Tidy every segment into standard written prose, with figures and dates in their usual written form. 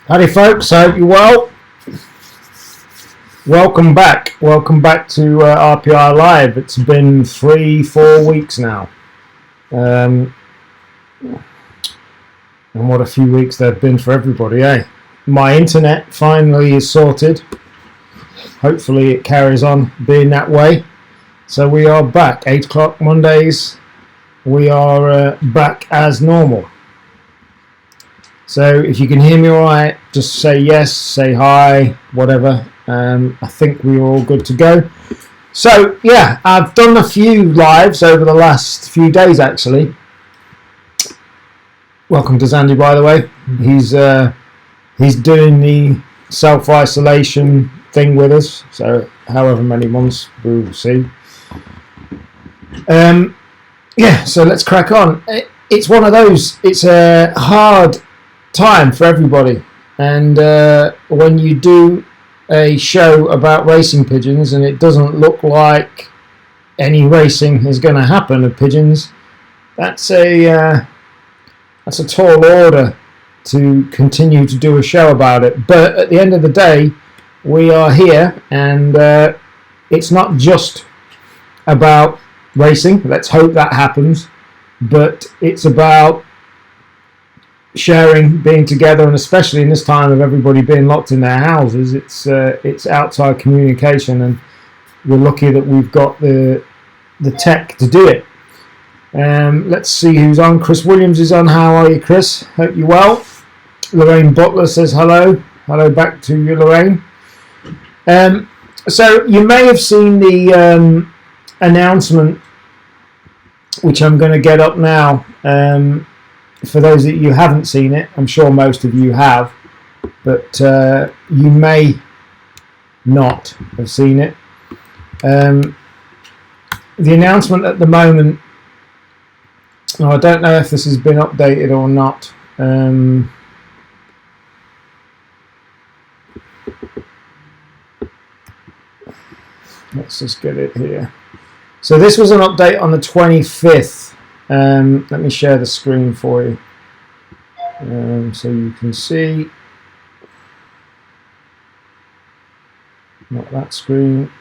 Howdy folks, I hope you're well. Welcome back to RPI Live. It's been 3-4 weeks now. And what a few weeks they've been for everybody, eh? My internet finally is sorted. Hopefully it carries on being that way. So we are back, 8 o'clock Mondays. We are back as normal. So if you can hear me all right, just say yes, say hi, whatever. I think we're all good to go. So yeah, I've done a few lives over the last few days actually. Welcome to Zandy, by the way. He's doing the self-isolation thing with us. So however many months, we will see. Yeah, so let's crack on. It's one of those. It's a hard time for everybody, and when you do a show about racing pigeons and it doesn't look like any racing is going to happen of pigeons, that's a tall order to continue to do a show about it. But at the end of the day, we are here, and it's not just about racing. Let's hope that happens, but it's about sharing, being together, and especially in this time of everybody being locked in their houses, it's outside communication, and we're lucky that we've got the tech to do it. Let's see who's on. Chris Williams is on. How are you, Chris? Hope you're well. Lorraine Butler says hello. Hello back to you, Lorraine. So you may have seen the announcement, which I'm going to get up now. For those that you haven't seen it, I'm sure most of you have, but you may not have seen it. The announcement at the moment, I don't know if this has been updated or not. Let's just get it here. So this was an update on the 25th. Let me share the screen for you, so you can see. Not that screen.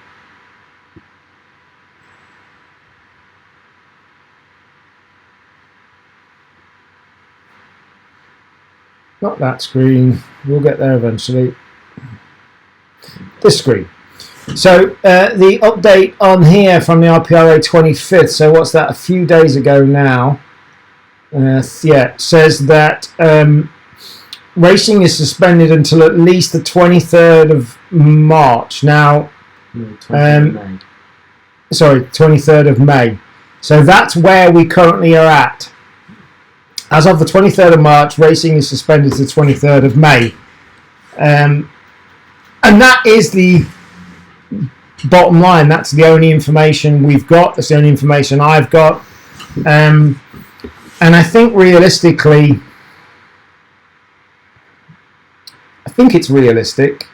Not that screen. We'll get there eventually. This screen. So the update on here from the RPRA 25th, so what's that, a few days ago now, says that racing is suspended until at least the 23rd of March. Now, 23rd of May. So that's where we currently are at. As of the 23rd of March, racing is suspended to the 23rd of May. And that is the bottom line. That's the only information we've got. That's the only information I've got. And I think realistically, I think it's realistic.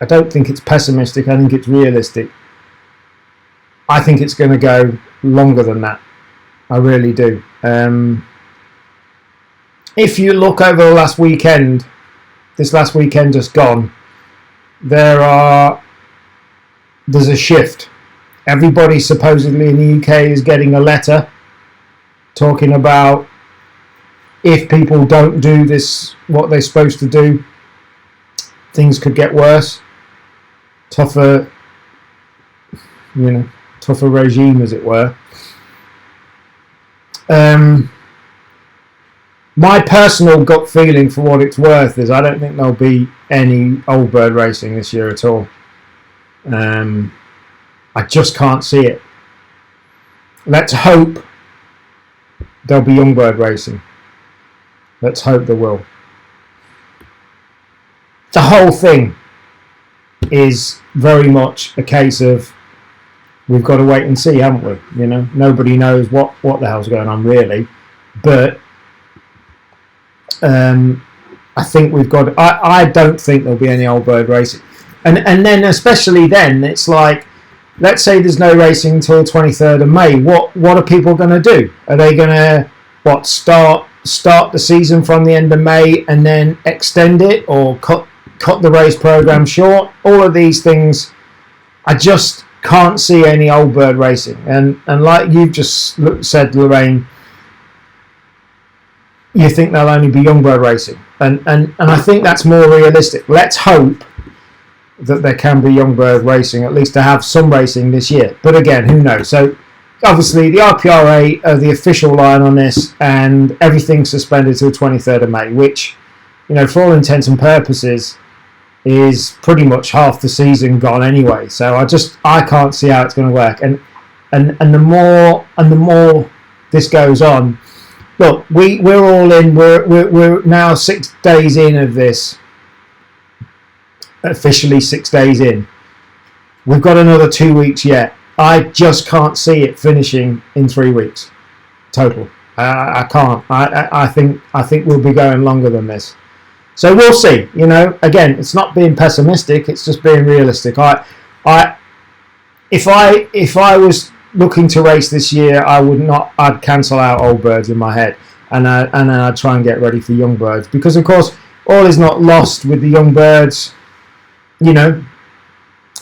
I don't think it's pessimistic. I think it's realistic. I think it's going to go longer than that. I really do. If you look over the last weekend, this last weekend just gone, there's a shift. Everybody supposedly in the UK is getting a letter talking about if people don't do this, what they're supposed to do, things could get worse. Tougher regime, as it were. My personal gut feeling, for what it's worth, is I don't think there'll be any old bird racing this year at all. I just can't see it. Let's hope there'll be young bird racing. Let's hope there will. The whole thing is very much a case of we've got to wait and see, haven't we? You know, nobody knows what the hell's going on really, but I think we've got. I don't think there'll be any old bird racing. And then especially then, it's like, let's say there's no racing until 23rd of May. What are people going to do? Are they going to start start the season from the end of May and then extend it, or cut the race program short. All of these things, I just can't see any old bird racing. And like you've just said, Lorraine, you think there'll only be young bird racing, and I think that's more realistic. Let's hope that there can be young bird racing, at least to have some racing this year. But again, who knows? So obviously the RPRA are the official line on this, and everything's suspended till 23rd of May, which, you know, for all intents and purposes, is pretty much half the season gone anyway. So I can't see how it's going to work. And the more this goes on, look, we're all in. We're now 6 days in of this. Officially 6 days in. We've got another 2 weeks yet. I just can't see it finishing in 3 weeks total. I can't. I think we'll be going longer than this. So we'll see. You know, again, it's not being pessimistic. It's just being realistic. If I was looking to race this year, I would not. I'd cancel out old birds in my head, and then I'd try and get ready for young birds, because of course all is not lost with the young birds. You know,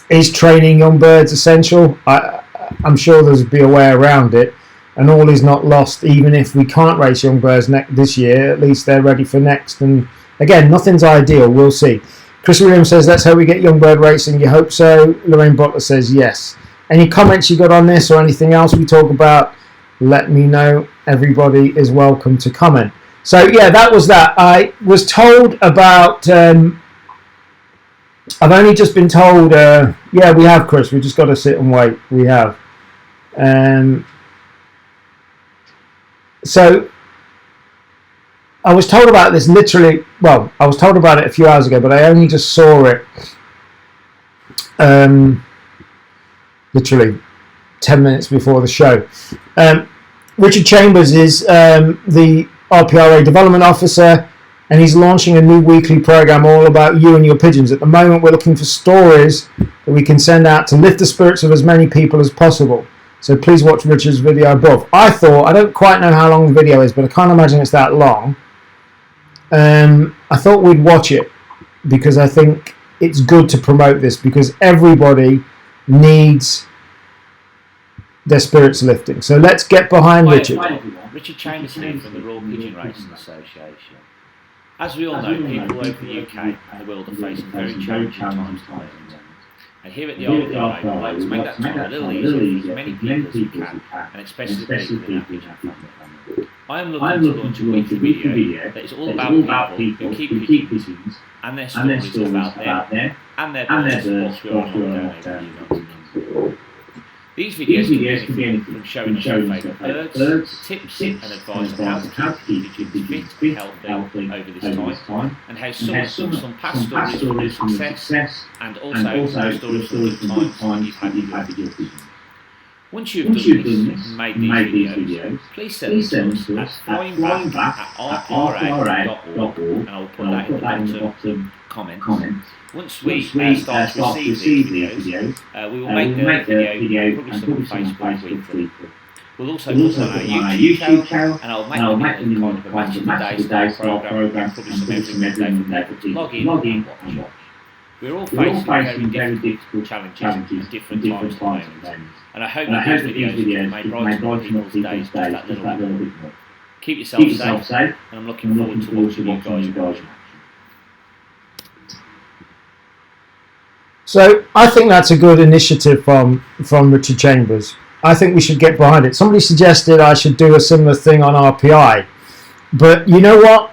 is training young birds essential? I'm sure there'll be a way around it, and all is not lost. Even if we can't race young birds this year, at least they're ready for next. And again, nothing's ideal. We'll see. Chris Williams says, let's hope we get young bird racing. You hope so. Lorraine Butler says yes. Any comments you got on this or anything else we talk about, let me know. Everybody is welcome to comment. So yeah, that was that. I was told about... I've only just been told, yeah, we have, Chris. We just got to sit and wait. We have. So I was told about this literally, well, I was told about it a few hours ago, but I only just saw it literally 10 minutes before the show. Richard Chambers is the RPRA Development Officer, and he's launching a new weekly program all about you and your pigeons. At the moment, we're looking for stories that we can send out to lift the spirits of as many people as possible. So please watch Richard's video above. I don't quite know how long the video is, but I can't imagine it's that long. I thought we'd watch it because I think it's good to promote this, because everybody needs their spirits lifting. So let's get behind Richard. Hi everyone. Richard Chambers here from the Royal Pigeon Racing Association. As we all know, people over the UK and the world are facing very challenging times at the moment. And here at the RPI, we'd like to make that time a little easier for as many people as we can, and especially the people in our pigeon family. I am looking to launch a weekly video that is all about people who keep pigeons and their stories about them and their birds whilst we're on holiday over the United Kingdom. These videos can be anything from showing us your favourite birds, tips and advice on how to keep pigeons fit and healthy over this time, and how some past stories of success, and also stories from good times you've had with your pigeons. Once you've done this and made these videos, please send them to us at flyingback@rpra.org, and I'll put that in the bottom comments. Once we start to receive these videos, we will make the video, publish them on Facebook weekly. We'll also put them on our YouTube channel, and I'll make them kind of a match of the day style program, publish them every midday for people to log in and watch. We're all facing very difficult challenges at different times at the moment, and I hope that these videos may brighten people's days just that little bit more. Keep yourself safe, and I'm looking forward to watching you guys. So I think that's a good initiative from Richard Chambers. I think we should get behind it. Somebody suggested I should do a similar thing on RPI, but you know what?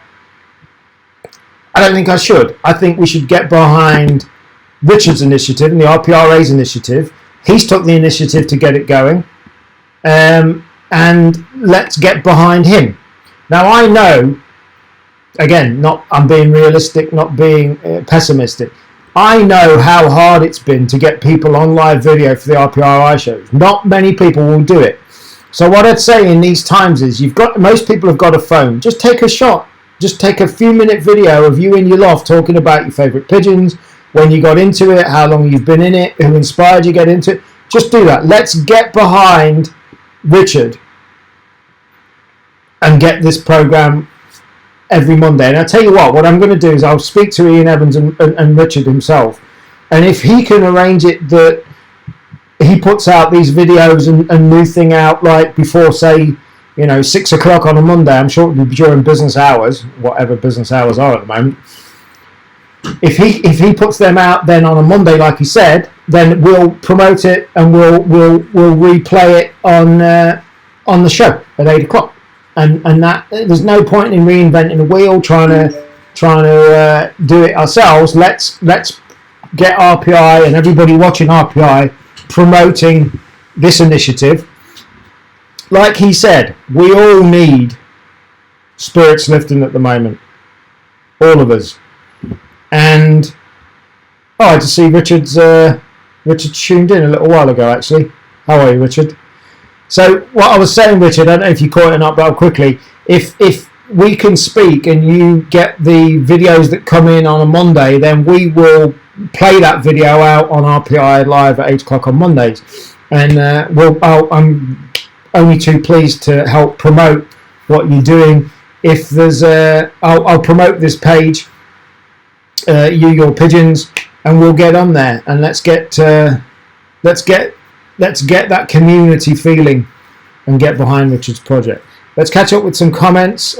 I don't think I should. I think we should get behind Richard's initiative and the RPRA's initiative. He's took the initiative to get it going, and let's get behind him. Now I know, again, I'm being realistic, not being pessimistic. I know how hard it's been to get people on live video for the RPRI shows. Not many people will do it. So what I'd say in these times is, most people have got a phone. Just take a shot. Just take a few-minute video of you in your loft talking about your favourite pigeons, when you got into it, how long you've been in it, who inspired you to get into it. Just do that. Let's get behind Richard and get this program every Monday. And I'll tell you what I'm going to do is I'll speak to Ian Evans and Richard himself, and if he can arrange it that he puts out these videos and new thing out like before, say, 6 o'clock on a Monday. I'm sure it'll be during business hours, whatever business hours are at the moment. If he puts them out then on a Monday, like he said, then we'll promote it and we'll replay it on the show at 8 o'clock. And that there's no point in reinventing the wheel, trying to do it ourselves. Let's get RPI and everybody watching RPI promoting this initiative. Like he said, we all need spirits lifting at the moment, all of us. And I just see Richard tuned in a little while ago. Actually, how are you, Richard? So what I was saying, Richard, I don't know if you caught it up, but quickly, if we can speak and you get the videos that come in on a Monday, then we will play that video out on RPI live at 8 o'clock on Mondays, and I'm only too pleased to help promote what you're doing. If there's I'll promote this page, your pigeons, and we'll get on there and let's get that community feeling and get behind Richard's project. Let's catch up with some comments.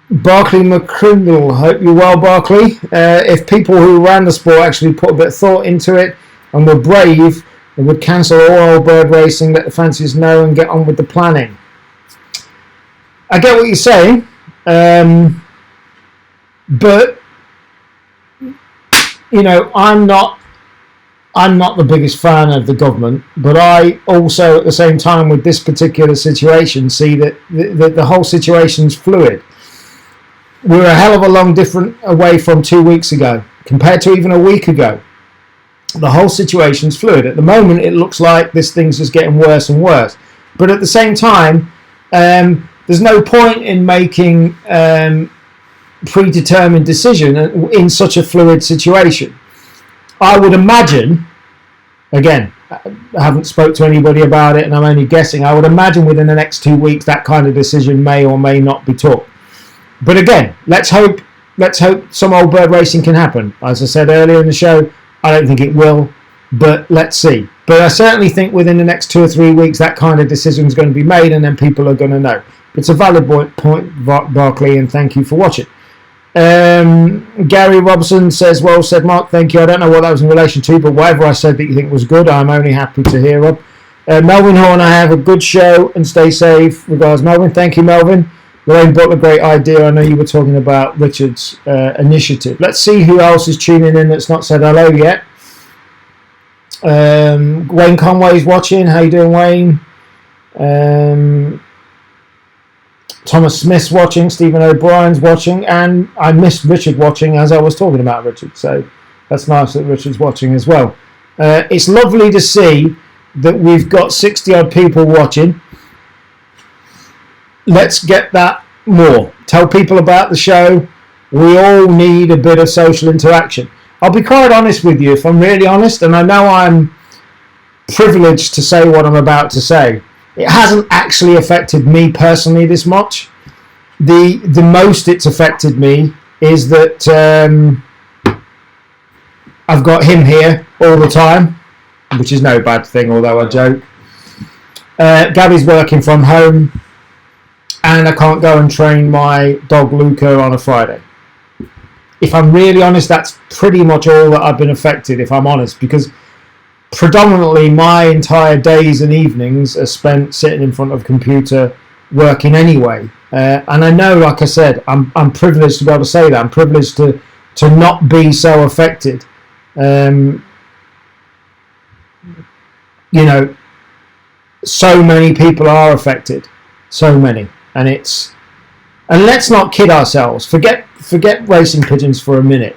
Barclay McCrindle, hope you're well, Barclay. If people who ran the sport actually put a bit of thought into it and were brave, they would cancel all bird racing, let the fanciers know and get on with the planning. I get what you're saying, but I'm not the biggest fan of the government, but I also at the same time with this particular situation see that the whole situation's fluid. We're a hell of a long different away from 2 weeks ago compared to even a week ago. The whole situation's fluid. At the moment it looks like this thing's just getting worse and worse, but at the same time there's no point in making predetermined decision in such a fluid situation. I would imagine, again, I haven't spoke to anybody about it and I'm only guessing, I would imagine within the next 2 weeks that kind of decision may or may not be took. But again, let's hope some old bird racing can happen. As I said earlier in the show, I don't think it will, but let's see. But I certainly think within the next 2 or 3 weeks that kind of decision is going to be made and then people are going to know. It's a valid point, Barclay, and thank you for watching. Gary Robson says, well said, Mark, thank you. I don't know what that was in relation to, but whatever I said that you think was good, I'm only happy to hear of. Melvin Horn, I have a good show and stay safe. Regards, Melvin. Thank you, Melvin. Lorraine Butler, great idea. I know you were talking about Richard's initiative. Let's see who else is tuning in that's not said hello yet. Wayne Conway's watching. How you doing, Wayne? Thomas Smith's watching. Stephen O'Brien's watching. And I missed Richard watching as I was talking about Richard. So that's nice that Richard's watching as well. It's lovely to see that we've got 60 odd people watching. Let's get that more. Tell people about the show. We all need a bit of social interaction. I'll be quite honest with you, if I'm really honest, and I know I'm privileged to say what I'm about to say. It hasn't actually affected me personally this much. The most it's affected me is that I've got him here all the time, which is no bad thing, although I joke. Gabby's working from home. And I can't go and train my dog Luca on a Friday. If I'm really honest, that's pretty much all that I've been affected, if I'm honest, because predominantly my entire days and evenings are spent sitting in front of a computer working anyway. And I know, like I said, I'm privileged to be able to say that. I'm privileged to not be so affected. So many people are affected. So many. And let's not kid ourselves. Forget racing pigeons for a minute.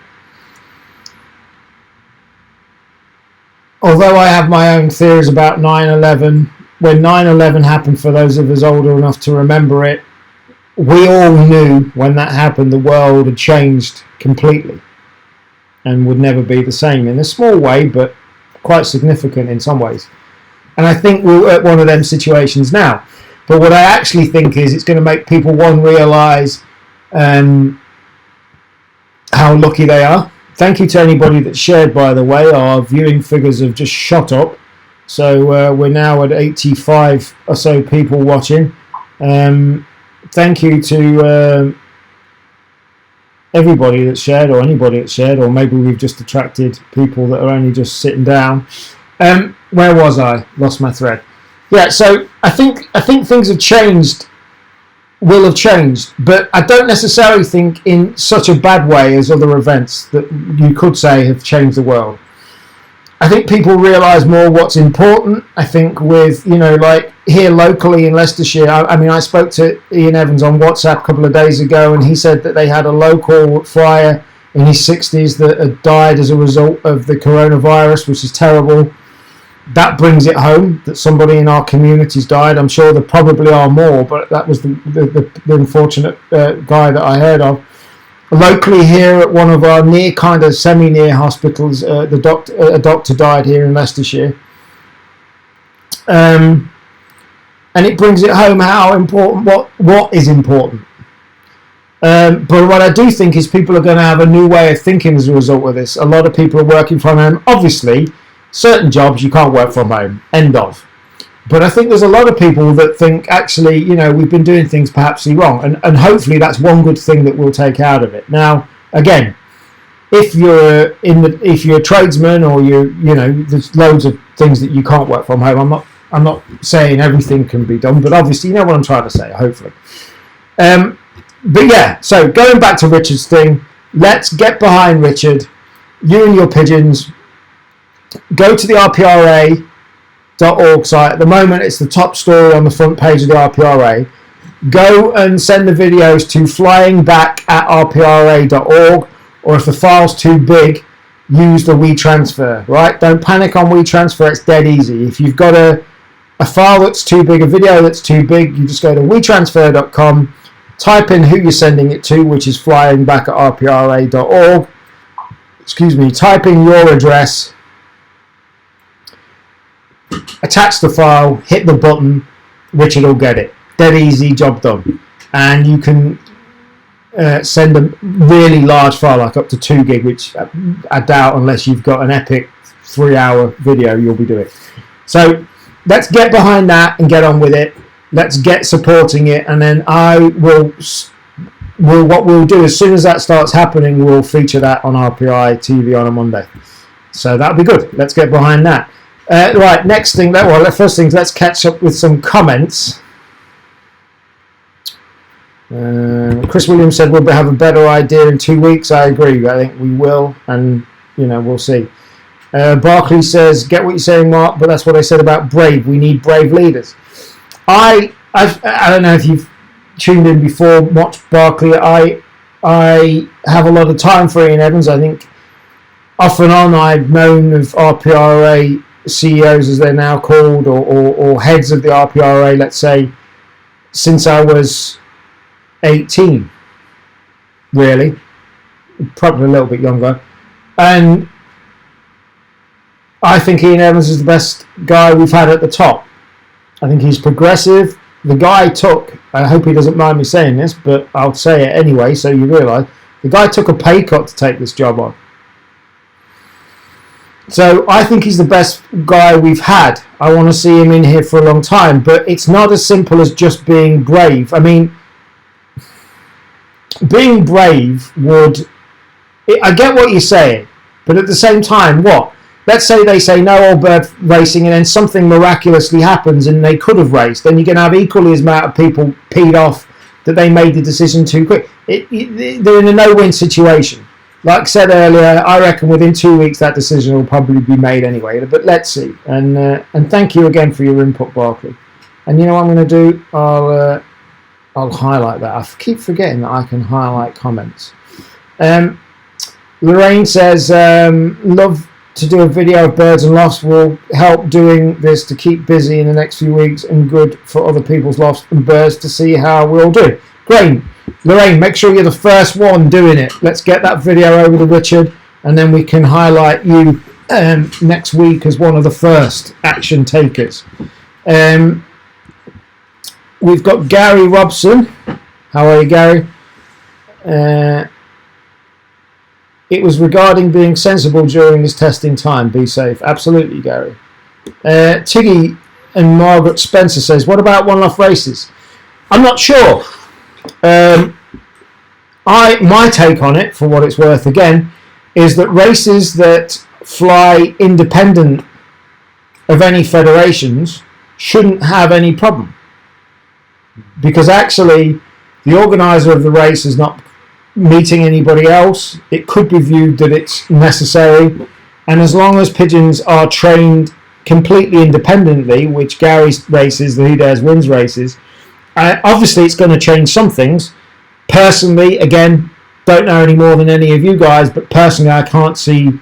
Although I have my own theories about 9/11, when 9/11 happened, for those of us older enough to remember it, we all knew when that happened the world had changed completely and would never be the same in a small way, but quite significant in some ways. And I think we're at one of them situations now. But what I actually think is it's going to make people, one, realise how lucky they are. Thank you to anybody that shared, by the way. Our viewing figures have just shot up. So we're now at 85 or so people watching. Thank you to everybody that's shared, or anybody that's shared, or maybe we've just attracted people that are only just sitting down. Where was I? Lost my thread. Yeah, so I think things have changed, will have changed, but I don't necessarily think in such a bad way as other events that you could say have changed the world. I think people realise more what's important. I think with, like here locally in Leicestershire, I spoke to Ian Evans on WhatsApp a couple of days ago, and he said that they had a local flyer in his 60s that had died as a result of the coronavirus, which is terrible. That brings it home that somebody in our community's died. I'm sure there probably are more, but that was the unfortunate guy that I heard of. Locally here at one of our near, kind of semi-near hospitals, a doctor died here in Leicestershire. And it brings it home how important, what is important. But what I do think is people are going to have a new way of thinking as a result of this. A lot of people are working from home. Obviously, certain jobs you can't work from home, end of. But I think there's a lot of people that think, actually, we've been doing things perhaps wrong. And hopefully that's one good thing that we'll take out of it. Now, again, if you're a tradesman or there's loads of things that you can't work from home. I'm not saying everything can be done, but obviously you know what I'm trying to say, hopefully. But yeah, so going back to Richard's thing, let's get behind Richard. You and your pigeons. Go to the RPRA.org site. At the moment, it's the top story on the front page of the RPRA. Go and send the videos to flyingback@rpra.org, or if the file's too big, use the WeTransfer, right? Don't panic on WeTransfer, it's dead easy. If you've got a file that's too big, a video that's too big, you just go to WeTransfer.com, type in who you're sending it to, which is flyingback@rpra.org. Type in your address, attach the file, hit the button, Richard will get it. Dead easy, job done. And you can send a really large file, like up to 2 gig, which I doubt, unless you've got an epic 3-hour video, you'll be doing. So let's get behind that and get on with it. Let's get supporting it, and then what we'll do as soon as that starts happening, we'll feature that on RPI TV on a Monday. So that'll be good. Let's get behind that. Right, next thing, first thing, let's catch up with some comments. Chris Williams said we'll have a better idea in 2 weeks. I agree. I think we will, and we'll see. Barclay says, get what you're saying, Mark, but that's what I said about brave. We need brave leaders. I don't know if you've tuned in before, watched Barclay. I have a lot of time for Ian Evans. I think off and on I've known of RPRA CEOs, as they're now called, or heads of the RPRA, let's say, since I was 18, really, probably a little bit younger. And I think Ian Evans is the best guy we've had at the top. I think he's progressive. The guy took, I hope he doesn't mind me saying this, but I'll say it anyway so you realise, the guy took a pay cut to take this job on. So I think he's the best guy we've had. I want to see him in here for a long time, but it's not as simple as just being brave. I mean, being brave I get what you're saying, but at the same time, what? Let's say they say no all bird racing, and then something miraculously happens and they could have raced. Then you're going to have equally as amount of people peed off that they made the decision too quick. They're in a no-win situation. Like I said earlier, I reckon within 2 weeks that decision will probably be made anyway. But let's see. And thank you again for your input, Barclay. And you know what I'm going to do? I'll highlight that. I keep forgetting that I can highlight comments. Lorraine says, love to do a video of birds and lofts. Will help doing this to keep busy in the next few weeks, and good for other people's lofts and birds to see how we'll do. Great. Lorraine, make sure you're the first one doing it. Let's get that video over to Richard, and then we can highlight you next week as one of the first action takers. we've got Gary Robson. How are you, Gary? It was regarding being sensible during this testing time. Be safe. Absolutely, Gary. Tiggy and Margaret Spencer says, what about one-off races? I'm not sure. My take on it, for what it's worth, again, is that races that fly independent of any federations shouldn't have any problem, because actually the organizer of the race is not meeting anybody else. It could be viewed that it's necessary, and as long as pigeons are trained completely independently, which Gary races, the Who Dares Wins races, obviously it's going to change some things. Personally, again, don't know any more than any of you guys, but personally I can't see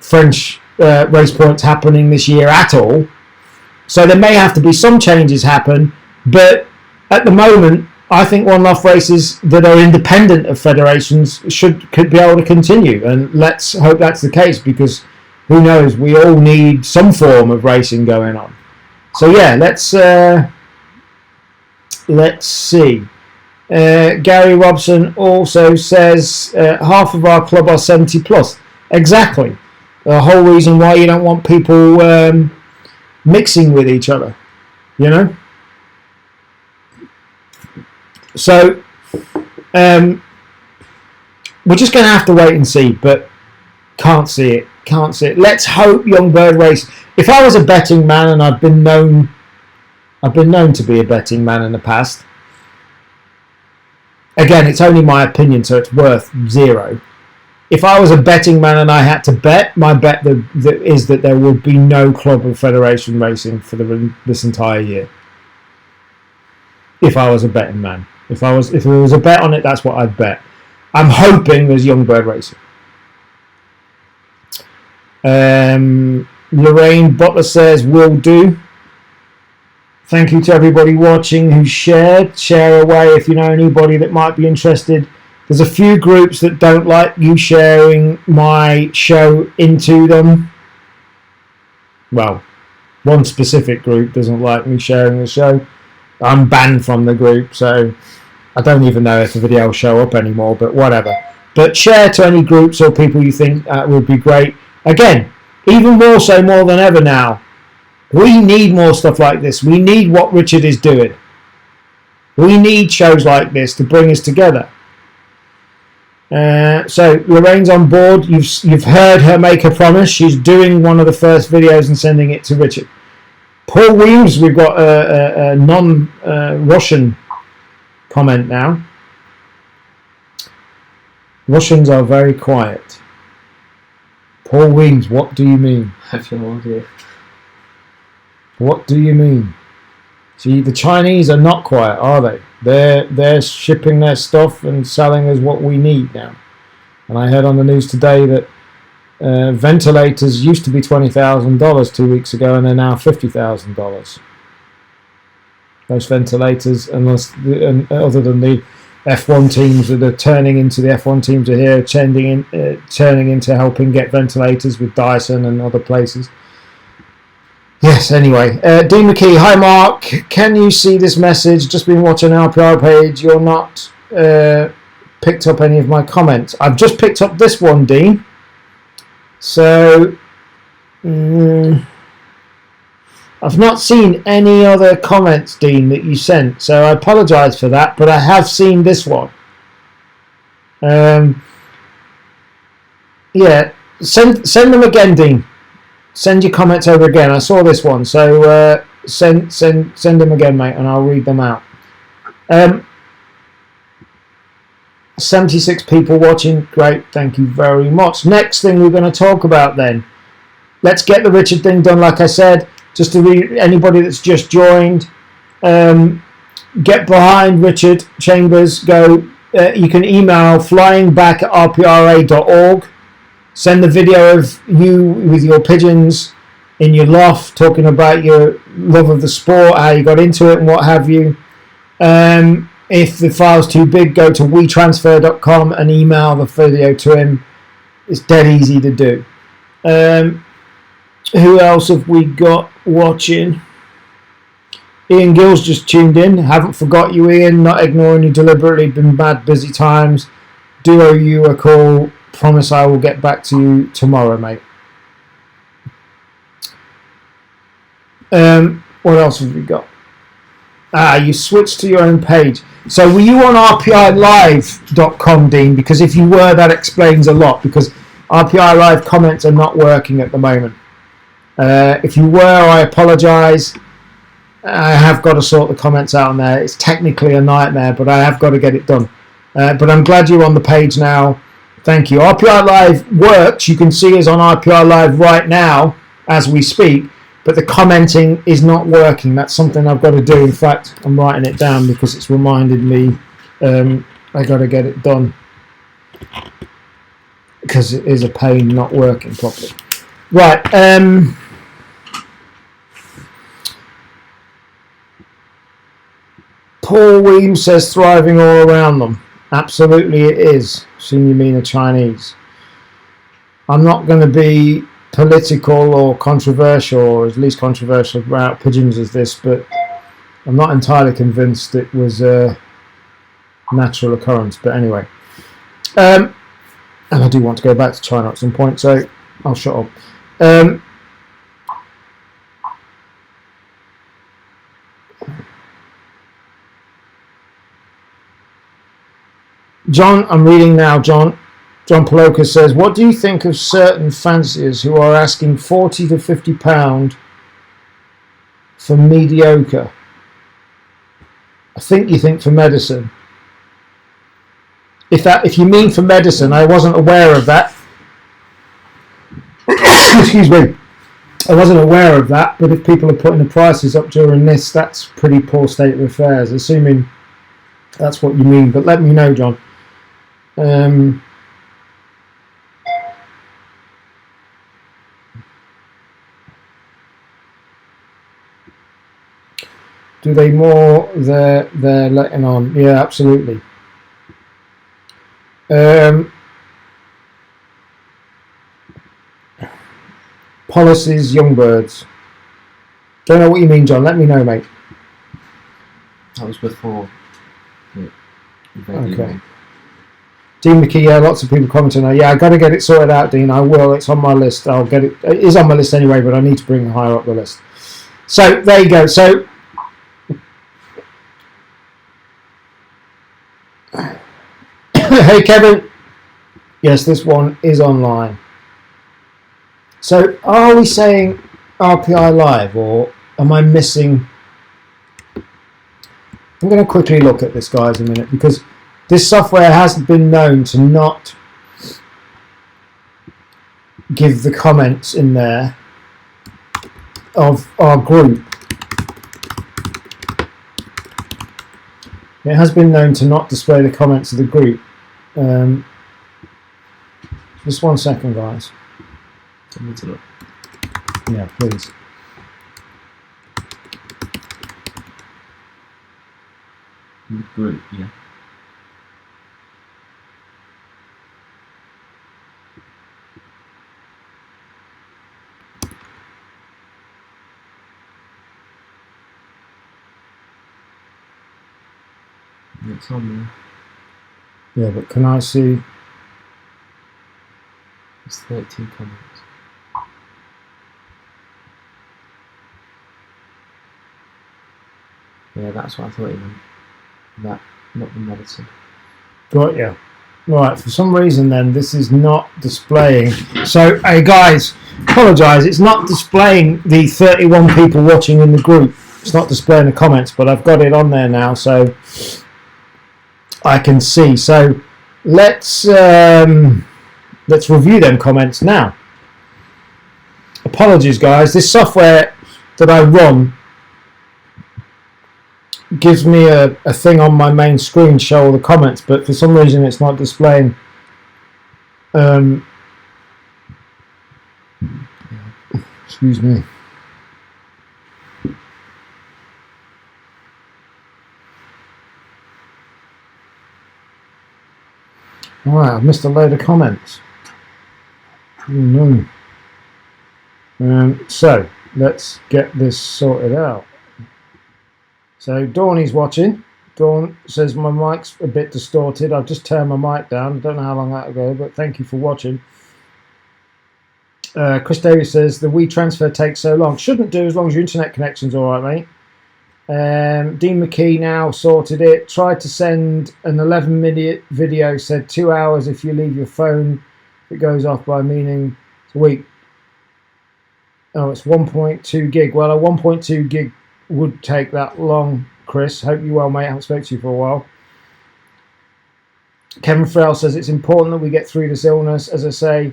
French race points happening this year at all. So there may have to be some changes happen, but at the moment I think one-off races that are independent of federations could be able to continue, and let's hope that's the case, because who knows, we all need some form of racing going on. So yeah, let's see. Gary Robson also says half of our club are 70 plus. Exactly. The whole reason why you don't want people mixing with each other, you know. So we're just going to have to wait and see, but can't see it. Let's hope Young Bird Race. If I was a betting man, and I've been known to be a betting man in the past. Again, it's only my opinion, so it's worth zero. If I was a betting man and I had to bet, my bet is that there will be no club or federation racing for this entire year. If I was a betting man, if there was a bet on it, that's what I'd bet. I'm hoping there's Young Bird Racing. Lorraine Butler says, will do. Thank you to everybody watching who shared. Share away if you know anybody that might be interested. There's a few groups that don't like you sharing my show into them. Well, one specific group doesn't like me sharing the show. I'm banned from the group, so I don't even know if the video will show up anymore, but whatever. But share to any groups or people you think would be great. Again, even more than ever now, we need more stuff like this. We need what Richard is doing. We need shows like this to bring us together. So Lorraine's on board. You've heard her make a promise. She's doing one of the first videos and sending it to Richard. Paul Williams, we've got a non-Russian comment now. Russians are very quiet. Paul Williams, what do you mean? I have no idea. What do you mean? See, the Chinese are not quiet, are they? They're shipping their stuff and selling us what we need now. And I heard on the news today that ventilators used to be $20,000 2 weeks ago, and they're now $50,000. Those ventilators, other than the F1 teams that are turning into the F1 teams are here, turning into helping get ventilators with Dyson and other places. Yes, anyway. Dean McKee, hi Mark. Can you see this message? Just been watching the RPI page. You're not picked up any of my comments. I've just picked up this one, Dean. So, I've not seen any other comments, Dean, that you sent. So I apologise for that, but I have seen this one. Yeah, send them again, Dean. Send your comments over again. I saw this one, so send them again, mate, and I'll read them out. 76 people watching. Great, thank you very much. Next thing we're going to talk about then. Let's get the Richard thing done, like I said. Just to read anybody that's just joined. Get behind Richard Chambers. Go. You can email flyingback@rpra.org. Send the video of you with your pigeons in your loft, talking about your love of the sport, how you got into it and what have you. If the file's too big, go to wetransfer.com and email the video to him. It's dead easy to do. Who else have we got watching? Ian Gill's just tuned in. Haven't forgot you, Ian. Not ignoring you deliberately. Been bad, busy times. Do owe you a call. Promise I will get back to you tomorrow, mate. What else have we got? You switched to your own page. So were you on rpilive.com, Dean? Because if you were, that explains a lot, because RPI Live comments are not working at the moment. If you were, I apologise. I have got to sort the comments out on there. It's technically a nightmare, but I have got to get it done. But I'm glad you're on the page now. Thank you. RPI Live works. You can see us on RPI Live right now as we speak, but the commenting is not working. That's something I've got to do. In fact, I'm writing it down because it's reminded me I got to get it done, because it is a pain not working properly. Right. Paul Weems says thriving all around them. Absolutely it is. Assume you mean a Chinese. I'm not going to be political or controversial, or at least controversial about pigeons as this, but I'm not entirely convinced it was a natural occurrence. But anyway, and I do want to go back to China at some point, so I'll shut up. John, I'm reading now, John Paloka says, what do you think of certain fanciers who are asking £40 to £50 for mediocre? I think you think for medicine. If you mean for medicine, I wasn't aware of that. Excuse me. I wasn't aware of that, but if people are putting the prices up during this, that's pretty poor state of affairs, assuming that's what you mean. But let me know, John. Do they more they're letting on? Yeah, absolutely. Policies, young birds. Don't know what you mean, John. Let me know, mate. That was before. Okay. Dean McKee, yeah, lots of people commenting. Yeah, I got to get it sorted out, Dean. I will. It's on my list. I'll get it. It is on my list anyway, but I need to bring it higher up the list. So there you go. So hey, Kevin. Yes, this one is online. So are we saying RPI Live, or am I missing? I'm going to quickly look at this, guys, a minute, because this software has been known to not give the comments in there of our group. It has been known to not display the comments of the group. Just 1 second, guys. Yeah, please. Group, yeah. It's on there. Yeah, but can I see? It's 13 comments. Yeah, that's what I thought you meant. That, not the medicine. Got ya. Right, for some reason then this is not displaying. So, hey guys, apologise, it's not displaying the 31 people watching in the group. It's not displaying the comments, but I've got it on there now, so I can see. So let's review them comments now. Apologies, guys. This software that I run gives me a thing on my main screen show all the comments, but for some reason it's not displaying. Excuse me. Alright, I've missed a load of comments. Oh no. So let's get this sorted out. So Dawny's watching. Dawn says my mic's a bit distorted. I've just turned my mic down. I don't know how long that'll go, but thank you for watching. Chris Davis says the Wii transfer takes so long. Shouldn't do as long as your internet connection's all right, mate. Dean McKee now sorted it. Tried to send an 11-minute video. Said 2 hours if you leave your phone. It goes off by meaning it's a week. Oh, it's 1.2 gig. Well, a 1.2 gig would take that long, Chris. Hope you're well, mate. I haven't spoken to you for a while. Kevin Frell says it's important that we get through this illness. As I say,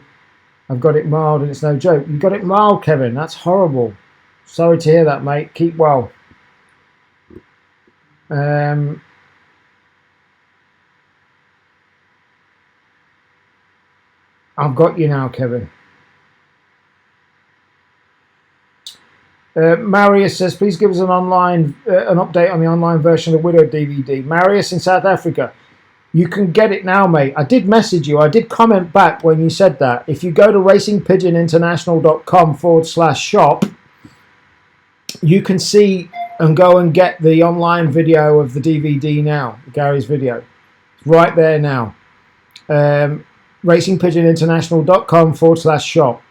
I've got it mild and it's no joke. You got it mild, Kevin. That's horrible. Sorry to hear that, mate. Keep well. I've got you now, Kevin. Marius says, please give us an update on the online version of the Widow DVD. Marius in South Africa. You can get it now, mate. I did message you. I did comment back when you said that. If you go to racingpigeoninternational.com/shop, you can see and go and get the online video of the DVD now, Gary's video. It's right there now. racingpigeoninternational.com/shop.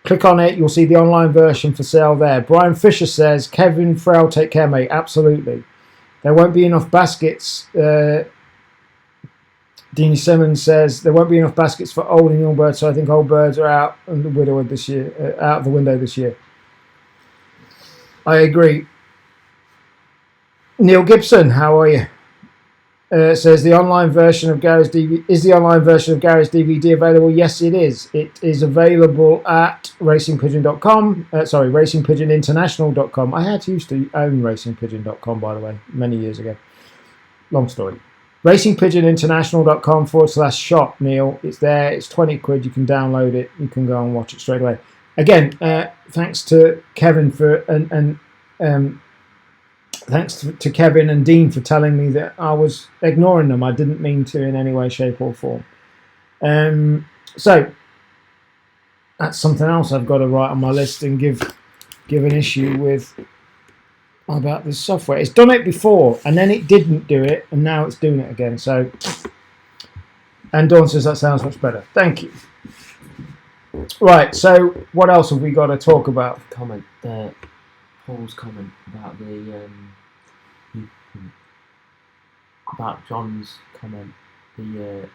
Click on it. You'll see the online version for sale there. Brian Fisher says, Kevin Frell, take care, mate. Absolutely. There won't be enough baskets. Deanie Simmons says there won't be enough baskets for old and young birds, so I think old birds are out and the window this year. Out of the window this year. I agree. Neil Gibson, how are you? Says the online version of Gary's DVD is the online version of Gary's DVD available? Yes, it is. It is available at racingpigeon.com. Racingpigeoninternational.com. I had used to own racingpigeon.com, by the way, many years ago. Long story. racingpigeoninternational.com/shop, Neil. It's there. It's 20 quid. You can download it. You can go and watch it straight away. Again, thanks to Kevin thanks to Kevin and Dean for telling me that I was ignoring them. I didn't mean to in any way, shape or form. So that's something else I've got to write on my list and give an issue with about this software. It's done it before and then it didn't do it and now it's doing it again. So, and Dawn says that sounds much better. Thank you. Right, so what else have we got to talk about? Comment, Paul's comment about about John's comment, the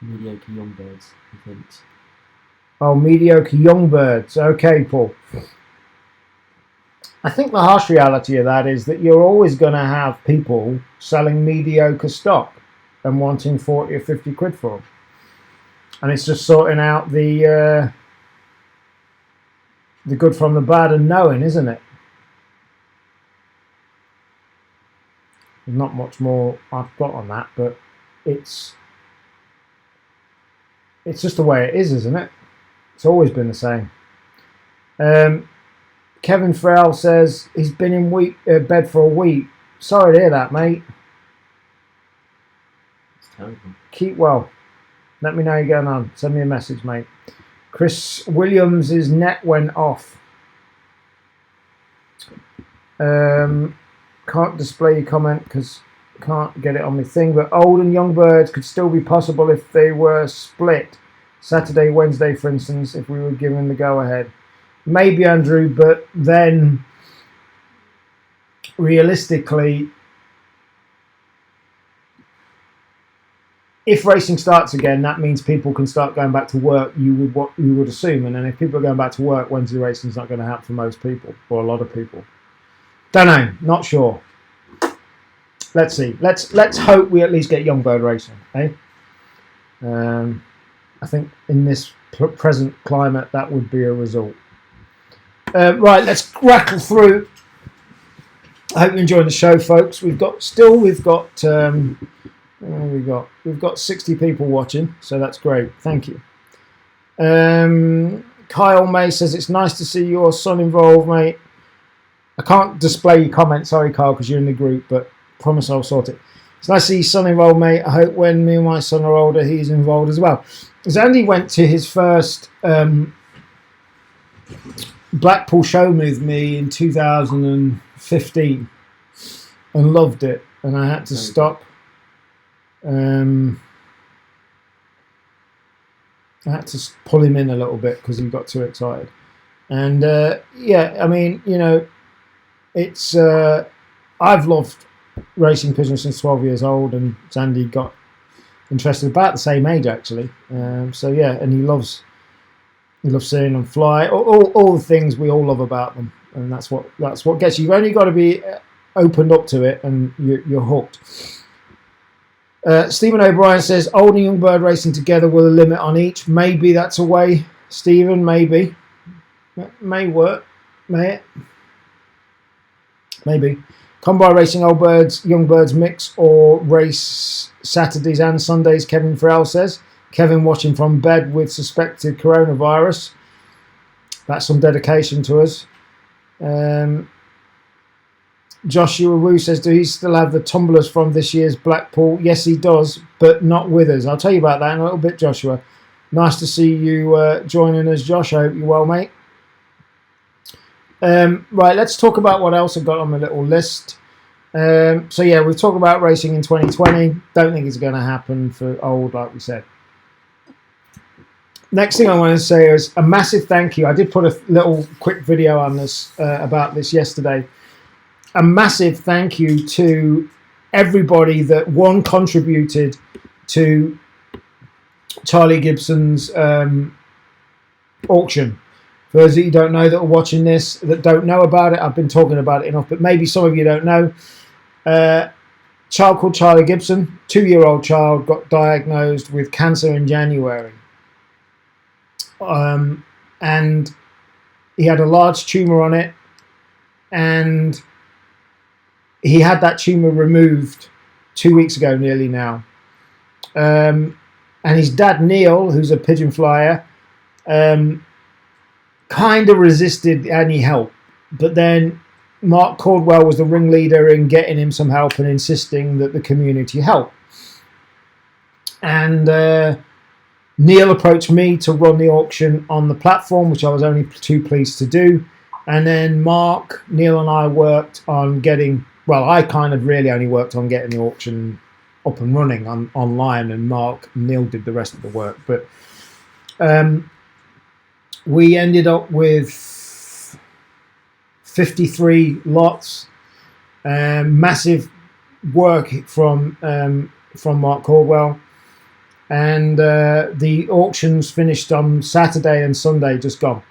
mediocre young birds, he thinks. Oh, mediocre young birds. Okay, Paul. I think the harsh reality of that is that you're always going to have people selling mediocre stock and wanting 40 or 50 quid for them. And it's just sorting out the good from the bad and knowing, isn't it? There's not much more I've got on that, but it's just the way it is, isn't it? It's always been the same. Kevin Frell says he's been in bed for a week. Sorry to hear that, mate. It's terrible. Keep well. Let me know you're going on. Send me a message, mate. Chris Williams' net went off. Can't display your comment because can't get it on my thing. But old and young birds could still be possible if they were split. Saturday, Wednesday, for instance, if we were given the go-ahead. Maybe, Andrew, but then realistically, if racing starts again, that means people can start going back to work, you would assume. And then if people are going back to work, Wednesday racing is not going to happen for most people, or a lot of people. Don't know, not sure. Let's see. Let's hope we at least get young bird racing, eh? I think in this present climate, that would be a result. Right, let's rattle through. I hope you're enjoying the show, folks. We've got 60 people watching, so that's great. Thank you. Kyle May says it's nice to see your son involved, mate. I can't display your comment, sorry, Kyle, because you're in the group, but promise I'll sort it. It's nice to see your son involved, mate. I hope when me and my son are older, he's involved as well. As Andy went to his first Blackpool show with me in 2015, and loved it, and I had to stop. I had to pull him in a little bit because he got too excited. And yeah, I mean, you know, it's I've loved racing pigeons since 12 years old, and Sandy got interested about the same age actually. So yeah, and he loves seeing them fly. All the things we all love about them, and that's what gets you. You've only got to be opened up to it, and you're hooked. Stephen O'Brien says, old and young bird racing together with a limit on each. Maybe that's a way, Stephen, maybe. May work. May it? Maybe. Combine racing old birds, young birds mix, or race Saturdays and Sundays, Kevin Farrell says. Kevin watching from bed with suspected coronavirus. That's some dedication to us. Joshua Wu says, do he still have the tumblers from this year's Blackpool? Yes, he does, but not with us. I'll tell you about that in a little bit, Joshua. Nice to see you joining us, Josh. I hope you're well, mate. Right, let's talk about what else I've got on my little list. So, yeah, we've talked about racing in 2020. Don't think it's going to happen for old, like we said. Next thing I want to say is a massive thank you. I did put a little quick video on this about this yesterday. A massive thank you to everybody that contributed to Charlie Gibson's auction. For those that you don't know that are watching this, that don't know about it, I've been talking about it enough, but maybe some of you don't know. Child called Charlie Gibson, 2-year-old child, got diagnosed with cancer in January. And he had a large tumour on it, and he had that tumour removed 2 weeks ago, nearly now. And his dad, Neil, who's a pigeon flyer, kind of resisted any help. But then Mark Caldwell was the ringleader in getting him some help and insisting that the community help. And Neil approached me to run the auction on the platform, which I was only too pleased to do. And then Mark, Neil and I worked on getting... Well, I kind of really only worked on getting the auction up and running online, and Mark and Neil did the rest of the work. But we ended up with 53 lots, massive work from Mark Caldwell, and the auctions finished on Saturday and Sunday, just gone.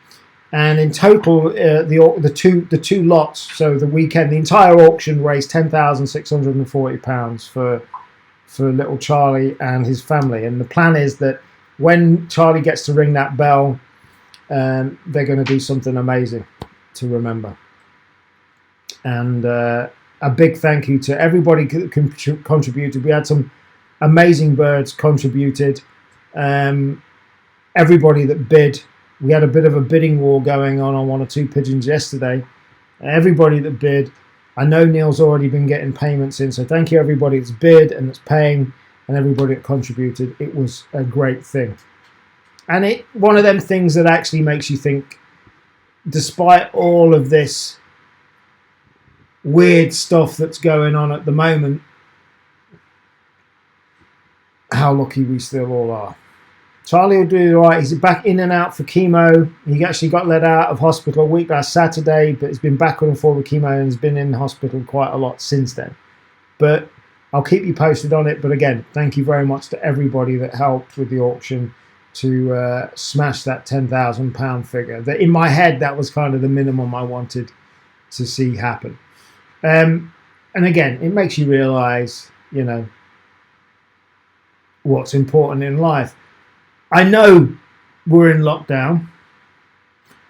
And in total, the two lots, so the weekend, the entire auction raised £10,640 for little Charlie and his family. And the plan is that when Charlie gets to ring that bell, they're going to do something amazing to remember. And a big thank you to everybody who contributed. We had some amazing birds contributed. Everybody that bid. We had a bit of a bidding war going on one or two pigeons yesterday. Everybody that bid, I know Neil's already been getting payments in, so thank you everybody that's bid and that's paying, and everybody that contributed. It was a great thing. And one of them things that actually makes you think, despite all of this weird stuff that's going on at the moment, how lucky we still all are. Charlie will do all right. He's back in and out for chemo. He actually got let out of hospital a week last Saturday, but he's been back and forth with chemo and has been in hospital quite a lot since then. But I'll keep you posted on it. But again, thank you very much to everybody that helped with the auction to smash that £10,000 figure. That in my head, that was kind of the minimum I wanted to see happen. And again, it makes you realise, you know, what's important in life. I know we're in lockdown.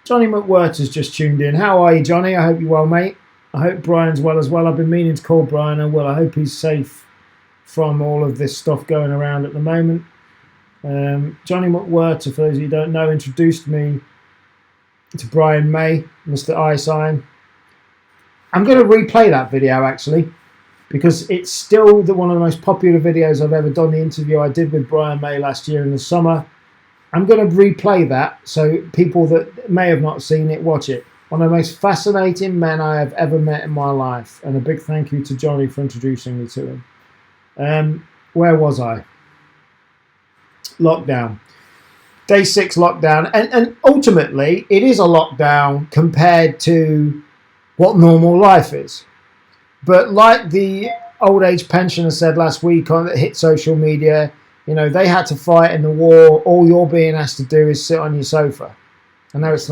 Johnny McWhirter has just tuned in. How are you, Johnny? I hope you're well, mate. I hope Brian's well as well. I've been meaning to call Brian. I will. I hope he's safe from all of this stuff going around at the moment. Johnny McWhirter, for those of you who don't know, introduced me to Brian May, Mr. Eyesign. I'm going to replay that video, actually, because it's still one of the most popular videos I've ever done. The interview I did with Brian May last year in the summer. I'm going to replay that so people that may have not seen it, watch it. One of the most fascinating men I have ever met in my life. And a big thank you to Johnny for introducing me to him. Where was I? Lockdown. Day 6 lockdown. And ultimately, it is a lockdown compared to what normal life is. But like the old age pensioner said last week on that hit social media, you know, they had to fight in the war. All you're being asked to do is sit on your sofa. I know it's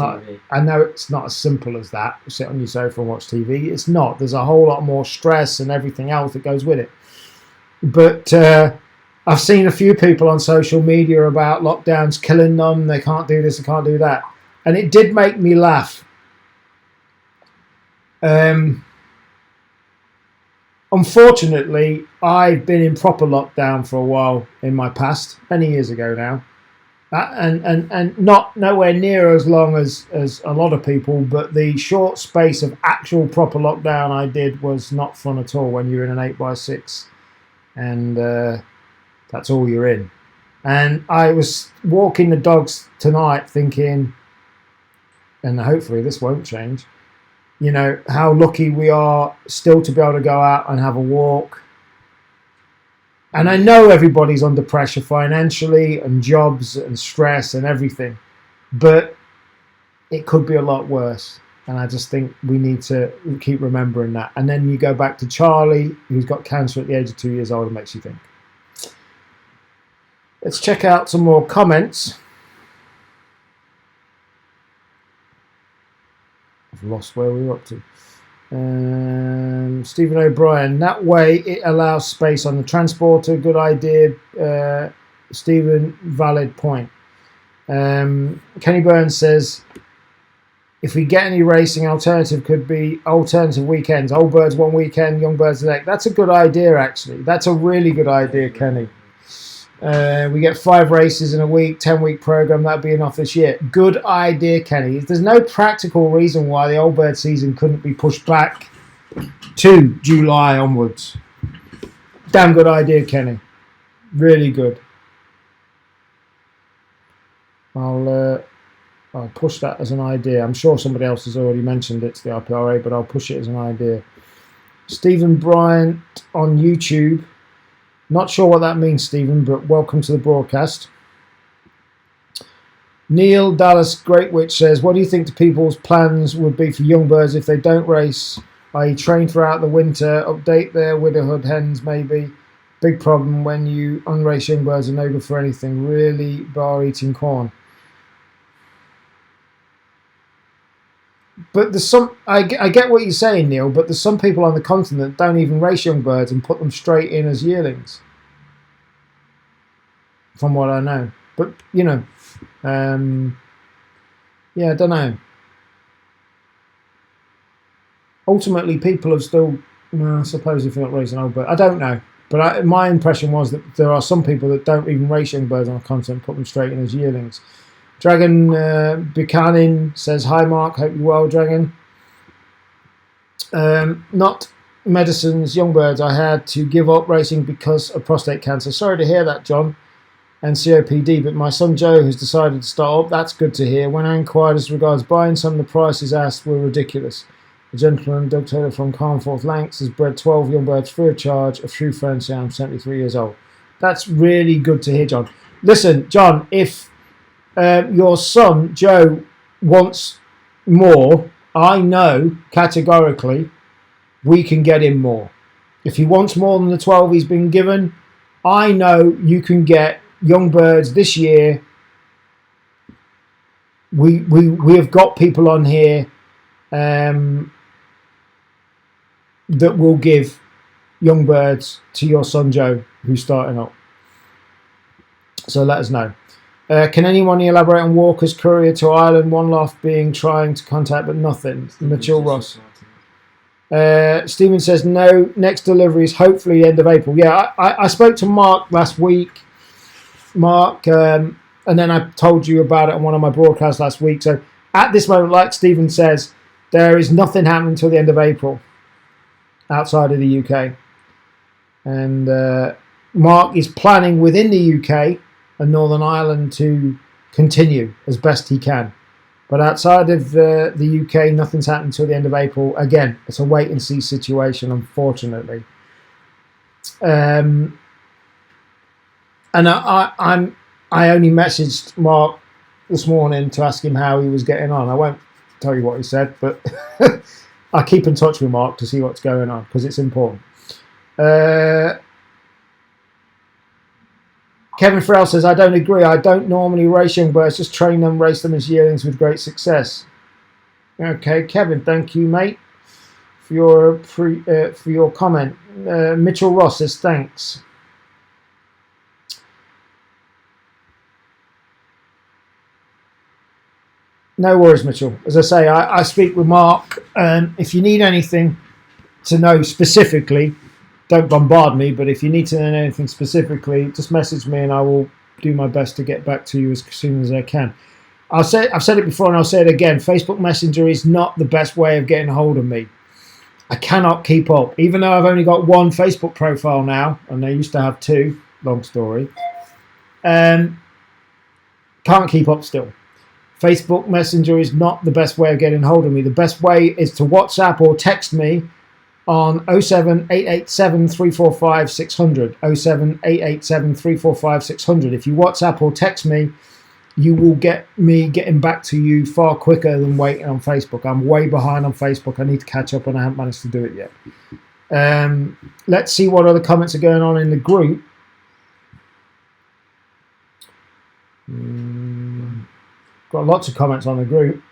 not as simple as that. Sit on your sofa and watch TV. It's not. There's a whole lot more stress and everything else that goes with it. But I've seen a few people on social media about lockdowns killing them. They can't do this, they can't do that. And it did make me laugh. Unfortunately, I've been in proper lockdown for a while in my past, many years ago now. And not nowhere near as long as a lot of people, but the short space of actual proper lockdown I did was not fun at all when you're in an 8x6 and that's all you're in. And I was walking the dogs tonight thinking, and hopefully this won't change, you know, how lucky we are still to be able to go out and have a walk. And I know everybody's under pressure financially and jobs and stress and everything, but it could be a lot worse. And I just think we need to keep remembering that. And then you go back to Charlie, who's got cancer at the age of 2 years old. It makes you think. Let's check out some more comments. I've lost where we were up to. Stephen O'Brien, that way it allows space on the transporter. Good idea, Stephen. Valid point. Kenny Burns says, if we get any racing, alternative could be alternative weekends. Old birds one weekend, young birds the next. That's a good idea, actually. That's a really good idea, Kenny. We get 5 races in a week, 10-week program. That'd be enough this year. Good idea, Kenny. There's no practical reason why the old bird season couldn't be pushed back to July onwards. Damn good idea, Kenny. Really good. I'll push that as an idea. I'm sure somebody else has already mentioned it to the RPRA, but I'll push it as an idea. Stephen Bryant on YouTube. Not sure what that means, Stephen, but welcome to the broadcast. Neil Dallas Great Witch says, what do you think the people's plans would be for young birds if they don't race, i.e. train throughout the winter, update their widowhood hens maybe? Big problem when you unrace young birds are no good for anything, really, bar eating corn. But there's some, I get what you're saying, Neil, but there's some people on the continent that don't even race young birds and put them straight in as yearlings. From what I know. But, you know, yeah, I don't know. Ultimately, people have still, I suppose if you're not racing old birds, I don't know. But my impression was that there are some people that don't even race young birds on the continent, put them straight in as yearlings. Dragon Buchanan says, hi Mark, hope you're well, Dragon. Not medicines, young birds. I had to give up racing because of prostate cancer. Sorry to hear that, John, and COPD, but my son Joe has decided to start up. That's good to hear. When I inquired as regards buying some, the prices asked were ridiculous. The gentleman, Doug Taylor from Carnforth Lancs, has bred 12 young birds free of charge. A true friend, say I'm 73 years old. That's really good to hear, John. Listen, John, if your son Joe wants more, I know categorically we can get him more. If he wants more than the 12 he's been given, I know you can get young birds this year. We have got people on here that will give young birds to your son Joe who's starting up. So let us know. Can anyone elaborate on Walker's courier to Ireland? One loft being trying to contact, but nothing. Mitchell Ross. Stephen says no. Next delivery is hopefully end of April. Yeah, I spoke to Mark last week. Mark, and then I told you about it on one of my broadcasts last week. So at this moment, like Stephen says, there is nothing happening until the end of April outside of the UK. And Mark is planning within the UK and Northern Ireland to continue as best he can. But outside of the UK, nothing's happening until the end of April. Again, it's a wait and see situation, unfortunately. And I only messaged Mark this morning to ask him how he was getting on. I won't tell you what he said, but I keep in touch with Mark to see what's going on because it's important. Kevin Farrell says, I don't agree. I don't normally race young birds, just train them, race them as yearlings with great success. Okay, Kevin, thank you, mate, for your comment. Mitchell Ross says, thanks. No worries, Mitchell. As I say, I speak with Mark. If you need anything to know specifically, don't bombard me, but if you need to know anything specifically, just message me and I will do my best to get back to you as soon as I can. I've said it before and I'll say it again. Facebook Messenger is not the best way of getting hold of me. I cannot keep up. Even though I've only got one Facebook profile now, and I used to have two, long story, can't keep up still. Facebook Messenger is not the best way of getting hold of me. The best way is to WhatsApp or text me on 07887 345 600. 07887 345 600. If you WhatsApp or text me, you will get me getting back to you far quicker than waiting on Facebook. I'm way behind on Facebook. I need to catch up and I haven't managed to do it yet. Let's see what other comments are going on in the group. Got lots of comments on the group.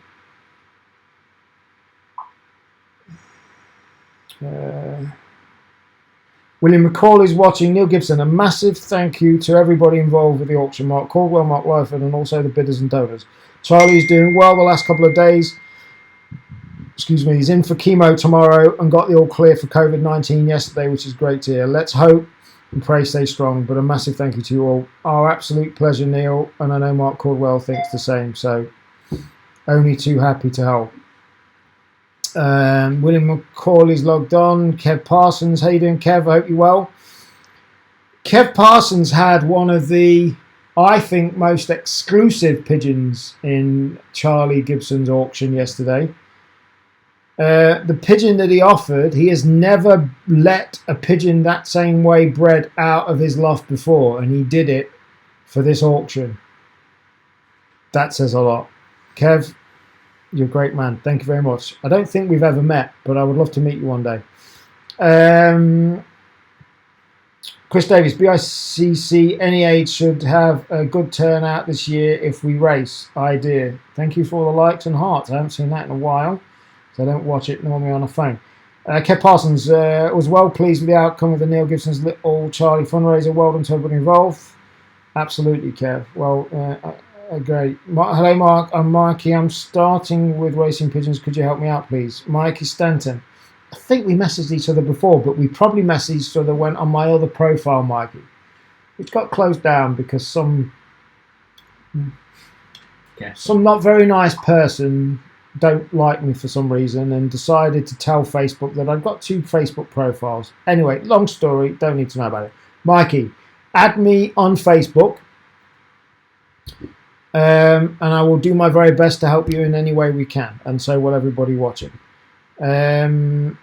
William McCall is watching. Neil Gibson, a massive thank you to everybody involved with the auction. Mark Caldwell, Mark Lyford, and also the bidders and donors. Charlie's doing well the last couple of days. Excuse me, he's in for chemo tomorrow and got the all clear for COVID-19 yesterday, which is great to hear. Let's hope and pray stay strong, but a massive thank you to you all. Our absolute pleasure, Neil, and I know Mark Caldwell thinks the same, so only too happy to help. William McCauley's logged on. Kev Parsons, how you doing, Kev? I hope you're well. Kev Parsons had one of the, I think, most exclusive pigeons in Charlie Gibson's auction yesterday. The pigeon that he offered, he has never let a pigeon that same way bred out of his loft before, and he did it for this auction. That says a lot. Kev, you're a great man. Thank you very much. I don't think we've ever met, but I would love to meet you one day. Chris Davis, BICC, any age should have a good turnout this year if we race. Idea. Thank you for all the likes and hearts. I haven't seen that in a while, so I don't watch it normally on a phone. Kev Parsons was well pleased with the outcome of the Neil Gibson's Little Charlie fundraiser. Well done to everybody involved. Absolutely, Kev. Well, great. Hello, Mark. I'm Mikey. I'm starting with racing pigeons. Could you help me out, please? Mikey Stanton. I think we messaged each other before, but we probably messaged each other when on my other profile, Mikey, which got closed down because some not very nice person don't like me for some reason and decided to tell Facebook that I've got two Facebook profiles. Anyway, long story. Don't need to know about it. Mikey, add me on Facebook. And I will do my very best to help you in any way we can, and so will everybody watching. Yeah,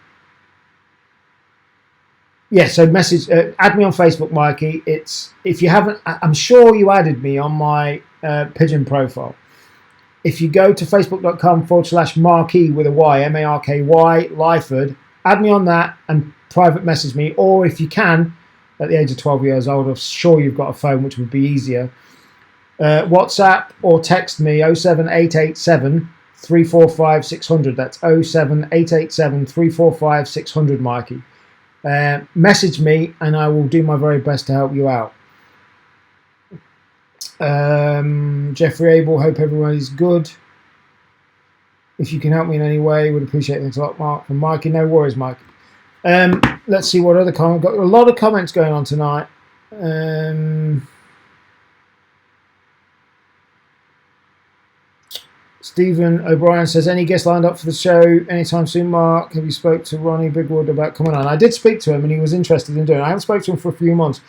so message, add me on Facebook, Mikey. It's, if you haven't, I'm sure you added me on my pigeon profile. If you go to facebook.com/Marky with a Y, M-A-R-K-Y, Lyford, add me on that and private message me, or if you can, at the age of 12 years old, I'm sure you've got a phone, which would be easier. WhatsApp or text me 07887 345 600. That's 07887 345 600, Mikey. Message me and I will do my very best to help you out. Jeffrey Abel, hope everyone is good. If you can help me in any way, would appreciate it. Thanks a lot, Mark. And Mikey, no worries, Mike. Let's see what other comments. Got a lot of comments going on tonight. Stephen O'Brien says, any guests lined up for the show anytime soon, Mark? Have you spoke to Ronnie Bigwood about coming on? I did speak to him and he was interested in doing it. I haven't spoken to him for a few months.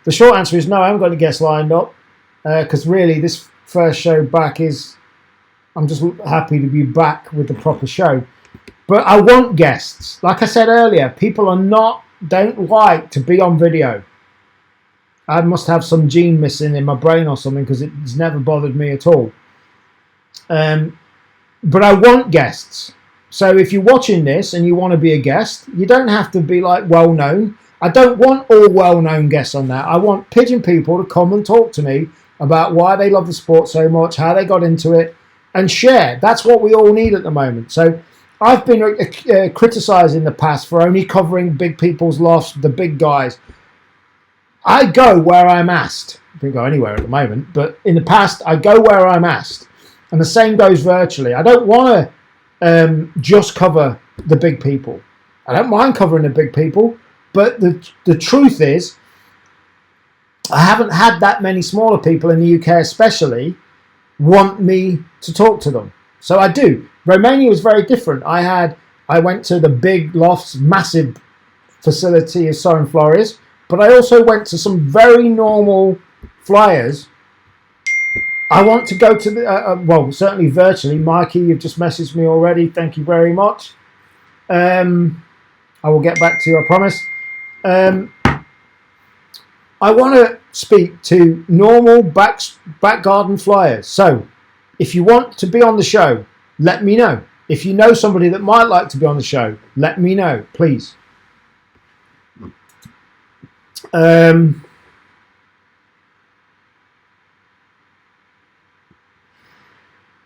The short answer is no, I haven't got any guests lined up because really this first show back is I'm just happy to be back with the proper show. But I want guests. Like I said earlier, people don't like to be on video. I must have some gene missing in my brain or something, because it's never bothered me at all. But I want guests. So if you're watching this and you want to be a guest, you don't have to be like well known. I don't want all well known guests on that. I want pigeon people to come and talk to me about why they love the sport so much, how they got into it, and share. That's what we all need at the moment. So I've been criticised in the past for only covering big people's lofts, the big guys. I go where I'm asked. I don't go anywhere at the moment, but in the past, I go where I'm asked. And the same goes virtually. I don't want to just cover the big people. I don't mind covering the big people, but the truth is, I haven't had that many smaller people in the UK especially want me to talk to them. So I do. Romania was very different. I went to the big lofts, massive facility of Soren Flores, but I also went to some very normal flyers. I want to go to the, well, certainly virtually. Mikey, you've just messaged me already. Thank you very much. I will get back to you, I promise. I want to speak to normal back garden flyers. So if you want to be on the show, let me know. If you know somebody that might like to be on the show, let me know, please.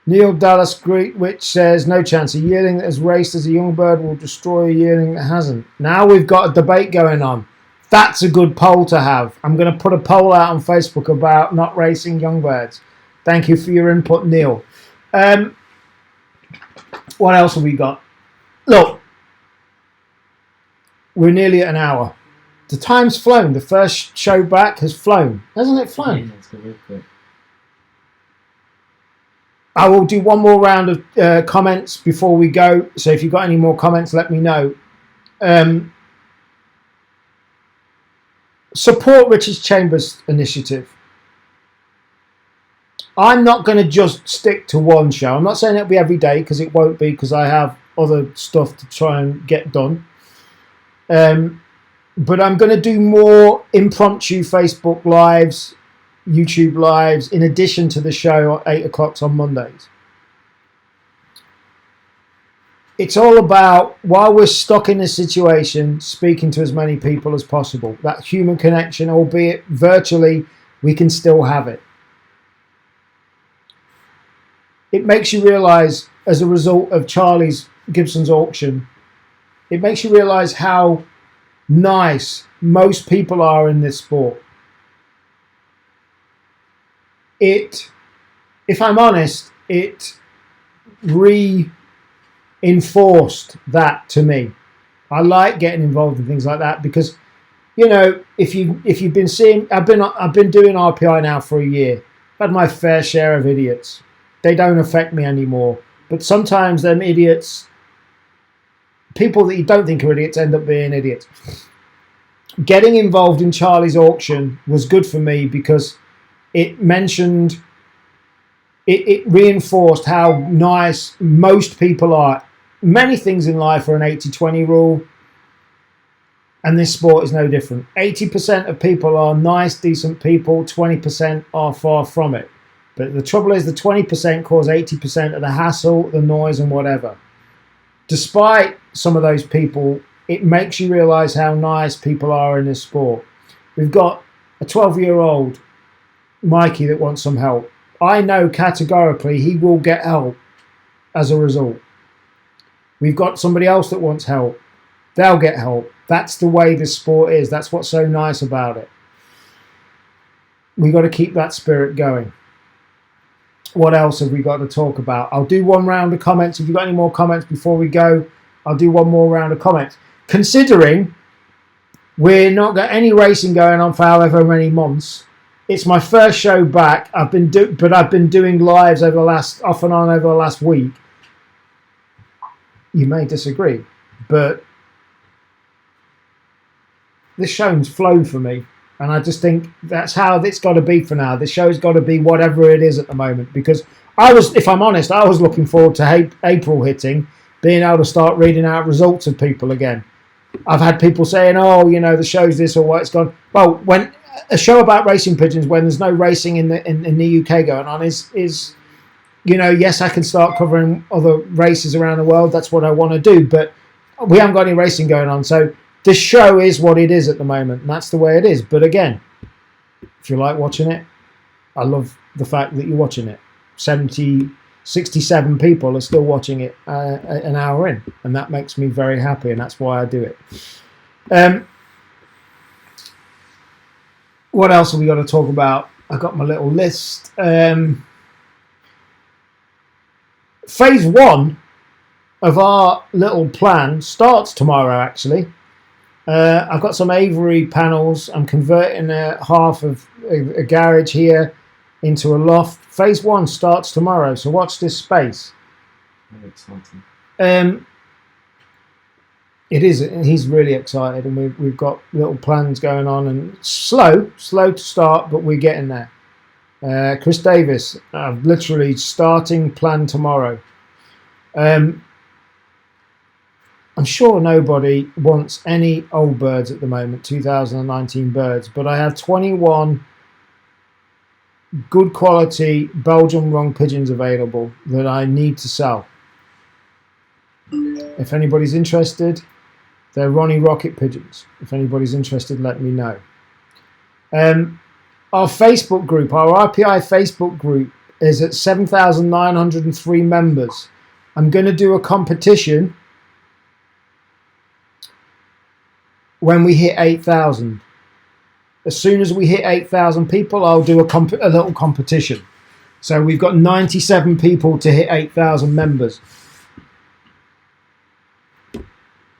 Neil Dallas Greatwich says, no chance. A yearling that has raced as a young bird will destroy a yearling that hasn't. Now we've got a debate going on. That's a good poll to have. I'm going to put a poll out on Facebook about not racing young birds. Thank you for your input, Neil. What else have we got? Look, we're nearly at an hour. The time's flown. The first show back has flown. Hasn't it flown? Yeah, I will do one more round of comments before we go. So if you've got any more comments, let me know. Support Richard Chambers' initiative. I'm not going to just stick to one show. I'm not saying it'll be every day, because it won't be, because I have other stuff to try and get done. But I'm going to do more impromptu Facebook Lives, YouTube Lives, in addition to the show at 8 o'clock on Mondays. It's all about, while we're stuck in this situation, speaking to as many people as possible. That human connection, albeit virtually, we can still have it. It makes you realise, as a result of Charlie's Gibson's auction, it makes you realise how nice most people are in this sport. If I'm honest, it reinforced that to me. I like getting involved in things like that because, you know, if you've been seeing, I've been doing RPI now for a year. I've had my fair share of idiots. They don't affect me anymore. But sometimes them idiots, people that you don't think are idiots, end up being idiots. Getting involved in Charlie's auction was good for me because it reinforced how nice most people are. Many things in life are an 80-20 rule, and this sport is no different. 80% of people are nice, decent people, 20% are far from it. But the trouble is the 20% cause 80% of the hassle, the noise and whatever. Despite some of those people, it makes you realise how nice people are in this sport. We've got a 12-year-old Mikey that wants some help. I know categorically he will get help as a result. We've got somebody else that wants help. They'll get help. That's the way this sport is. That's what's so nice about it. We've got to keep that spirit going. What else have we got to talk about? I'll do one round of comments. If you've got any more comments before we go, I'll do one more round of comments. Considering we're not got any racing going on for however many months, it's my first show back. I've been doing lives off and on over the last week. You may disagree, but this show's flown for me. And I just think that's how it's got to be for now. The show's got to be whatever it is at the moment, because if I'm honest, I was looking forward to April hitting, being able to start reading out results of people again. I've had people saying, "Oh, the show's this or what it's gone." Well, when a show about racing pigeons, when there's no racing in the UK going on, is yes, I can start covering other races around the world. That's what I want to do, but we haven't got any racing going on. So the show is what it is at the moment, and that's the way it is. But again, if you like watching it, I love the fact that you're watching it. 67 people are still watching it an hour in, and that makes me very happy, and that's why I do it. What else have we got to talk about? I got my little list. Phase 1 of our little plan starts tomorrow, actually. I've got some Avery panels. I'm converting half of a garage here into a loft. Phase 1 starts tomorrow, so watch this space. Very exciting. It is. He's really excited, and we've got little plans going on, and slow to start, but we're getting there. Chris Davis, literally starting plan tomorrow. I'm sure nobody wants any old birds at the moment, 2019 birds, but I have 21 good quality Belgian Rung pigeons available that I need to sell. If anybody's interested, they're Ronnie Rocket pigeons. If anybody's interested, let me know. Our Facebook group, our RPI Facebook group, is at 7,903 members. I'm going to do a competition when we hit 8,000. As soon as we hit 8,000 people, I'll do a little competition. So we've got 97 people to hit 8,000 members.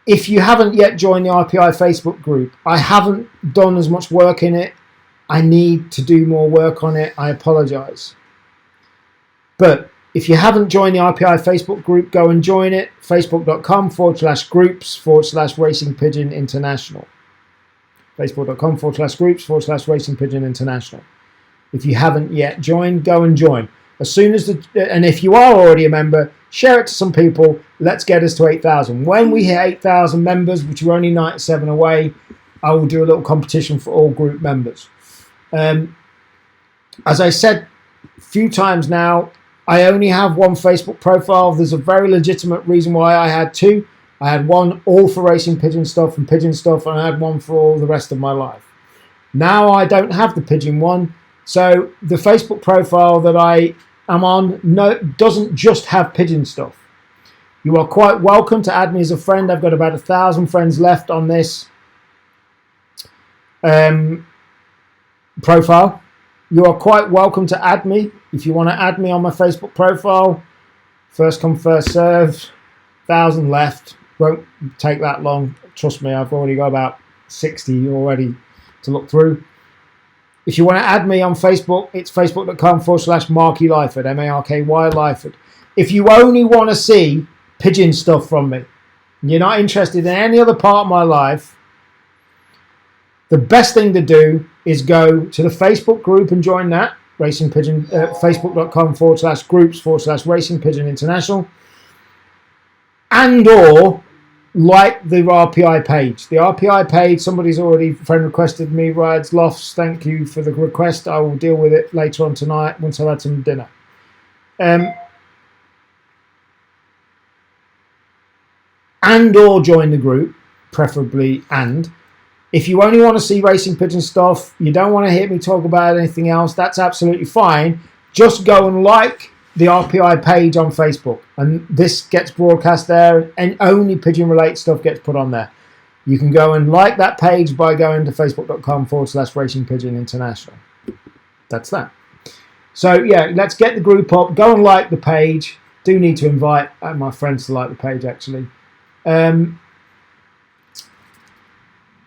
If you haven't yet joined the RPI Facebook group, I haven't done as much work in it. I need to do more work on it. I apologise. But if you haven't joined the RPI Facebook group, go and join it. Facebook.com/groups/Racing Pigeon International. Facebook.com/groups/Racing Pigeon International. If you haven't yet joined, go and join. As soon as and if you are already a member, share it to some people. Let's get us to 8,000. When we hit 8,000 members, which we're only 97 away, I will do a little competition for all group members. As I said a few times now, I only have one Facebook profile. There's a very legitimate reason why I had two. I had one all for racing pigeon stuff and pigeon stuff, and I had one for all the rest of my life. Now I don't have the pigeon one, so the Facebook profile that I am on doesn't just have pigeon stuff. You are quite welcome to add me as a friend. I've got about 1,000 friends left on this profile. You are quite welcome to add me. If you want to add me on my Facebook profile, first come, first served. 1,000 left. Won't take that long. Trust me, I've already got about 60 already to look through. If you want to add me on Facebook, it's facebook.com/Marky Lyford, MARKY Lyford. If you only want to see pigeon stuff from me, and you're not interested in any other part of my life, the best thing to do is go to the Facebook group and join that. Racing Pigeon, facebook.com/groups/Racing Pigeon International. And or like the RPI page. The RPI page, somebody's already friend requested me, Rides Lofts. Thank you for the request. I will deal with it later on tonight once I've had some dinner. And or join the group, preferably and. If you only want to see racing pigeon stuff, you don't want to hear me talk about anything else, that's absolutely fine. Just go and like the RPI page on Facebook, and this gets broadcast there, and only pigeon related stuff gets put on there. You can go and like that page by going to facebook.com/Racing Pigeon International. That's that. So yeah, let's get the group up. Go and like the page. Do need to invite my friends to like the page, actually.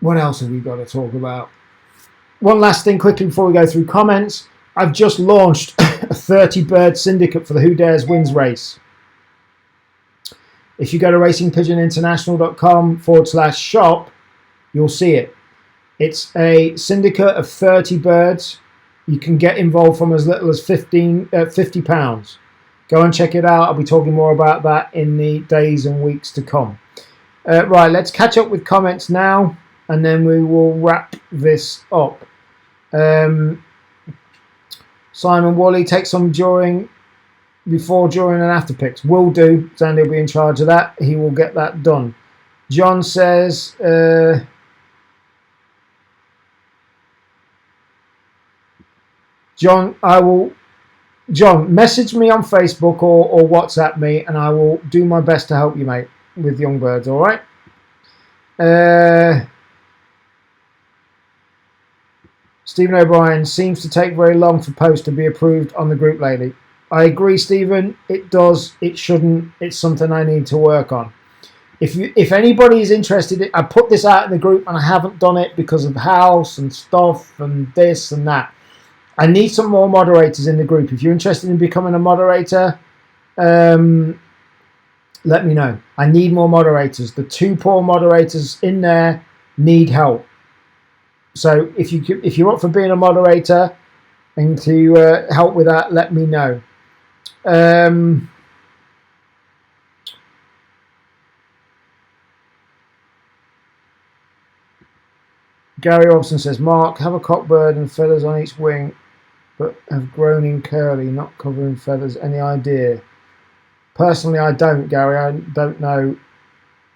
What else have we got to talk about? One last thing quickly before we go through comments. I've just launched a 30-bird syndicate for the Who Dares Wins race. If you go to racingpigeoninternational.com/shop, you'll see it. It's a syndicate of 30 birds. You can get involved from as little as £50. Go and check it out. I'll be talking more about that in the days and weeks to come. Right, let's catch up with comments now, and then we will wrap this up. Simon Wally, take some before, during, and after picks. Will do. Sandy will be in charge of that. He will get that done. John says, John, message me on Facebook or WhatsApp me, and I will do my best to help you, mate, with young birds. All right. Stephen O'Brien, seems to take very long for posts to be approved on the group lately. I agree, Stephen. It does. It shouldn't. It's something I need to work on. If anybody is interested, I put this out in the group, and I haven't done it because of house and stuff and this and that. I need some more moderators in the group. If you're interested in becoming a moderator, let me know. I need more moderators. The 2 poor moderators in there need help. So if you're up for being a moderator and to help with that, let me know. Gary Robson says, Mark, have a cockbird and feathers on each wing, but have grown in curly, not covering feathers. Any idea? Personally, I don't, Gary. I don't know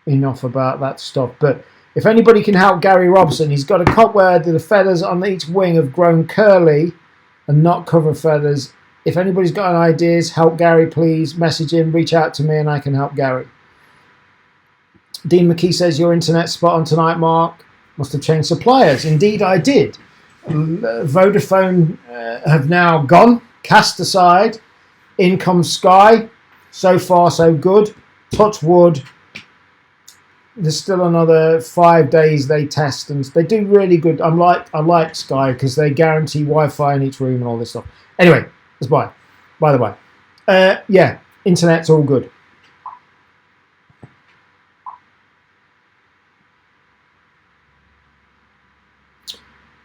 enough about that stuff. But if anybody can help Gary Robson, he's got a cockbird that the feathers on each wing have grown curly and not cover feathers. If anybody's got any ideas, help Gary, please. Message him, reach out to me, and I can help Gary. Dean McKee says, your internet spot on tonight, Mark. Must have changed suppliers. Indeed, I did. Vodafone have now gone, cast aside. In comes Sky. So far, so good. Touch wood. There's still another 5 days they test, and they do really good. I like Sky because they guarantee Wi-Fi in each room and all this stuff. Anyway, that's by the way. Yeah, internet's all good.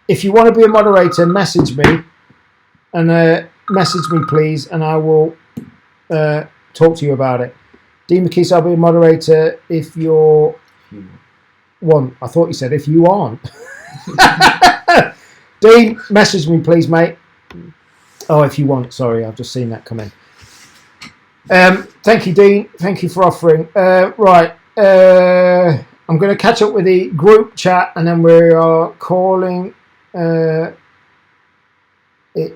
If you want to be a moderator, message me, and message me please, and I will talk to you about it. Dean McKee, I'll be a moderator if you're one. I thought you said if you aren't. Dean, message me please, mate. Oh, if you want. Sorry, I've just seen that come in. Thank you, Dean. Thank you for offering. Right. I'm going to catch up with the group chat, and then we are calling it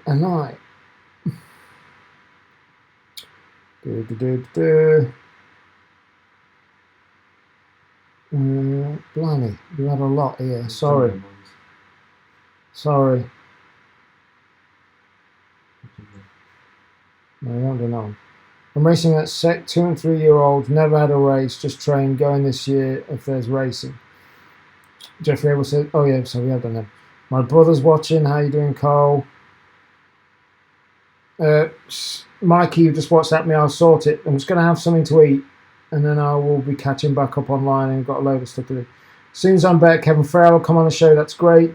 a night. Blimey, we had a lot here. Sorry. No, I don't know. I'm racing at 2 and 3 year olds. Never had a race. Just trained. Going this year if there's racing. Jeffrey Abel said, "Oh yeah, so we have done that." My brother's watching. How you doing, Cole? Mikey, you just WhatsApp me. I'll sort it. I'm just going to have something to eat, and then I will be catching back up online and got a load of stuff to do. As soon as I'm back, Kevin Farrell will come on the show. That's great.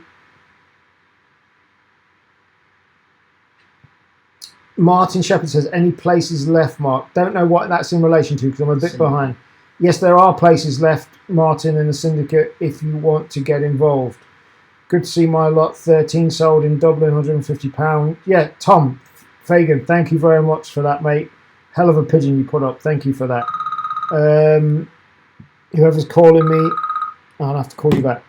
Martin Shepherd says, any places left, Mark? Don't know what that's in relation to because I'm a bit behind. Yes, there are places left, Martin, in the syndicate if you want to get involved. Good to see my lot 13 sold in Dublin, £150. Yeah, Tom Fagan, thank you very much for that, mate. Hell of a pigeon you put up. Thank you for that. Whoever's calling me, I'll have to call you back.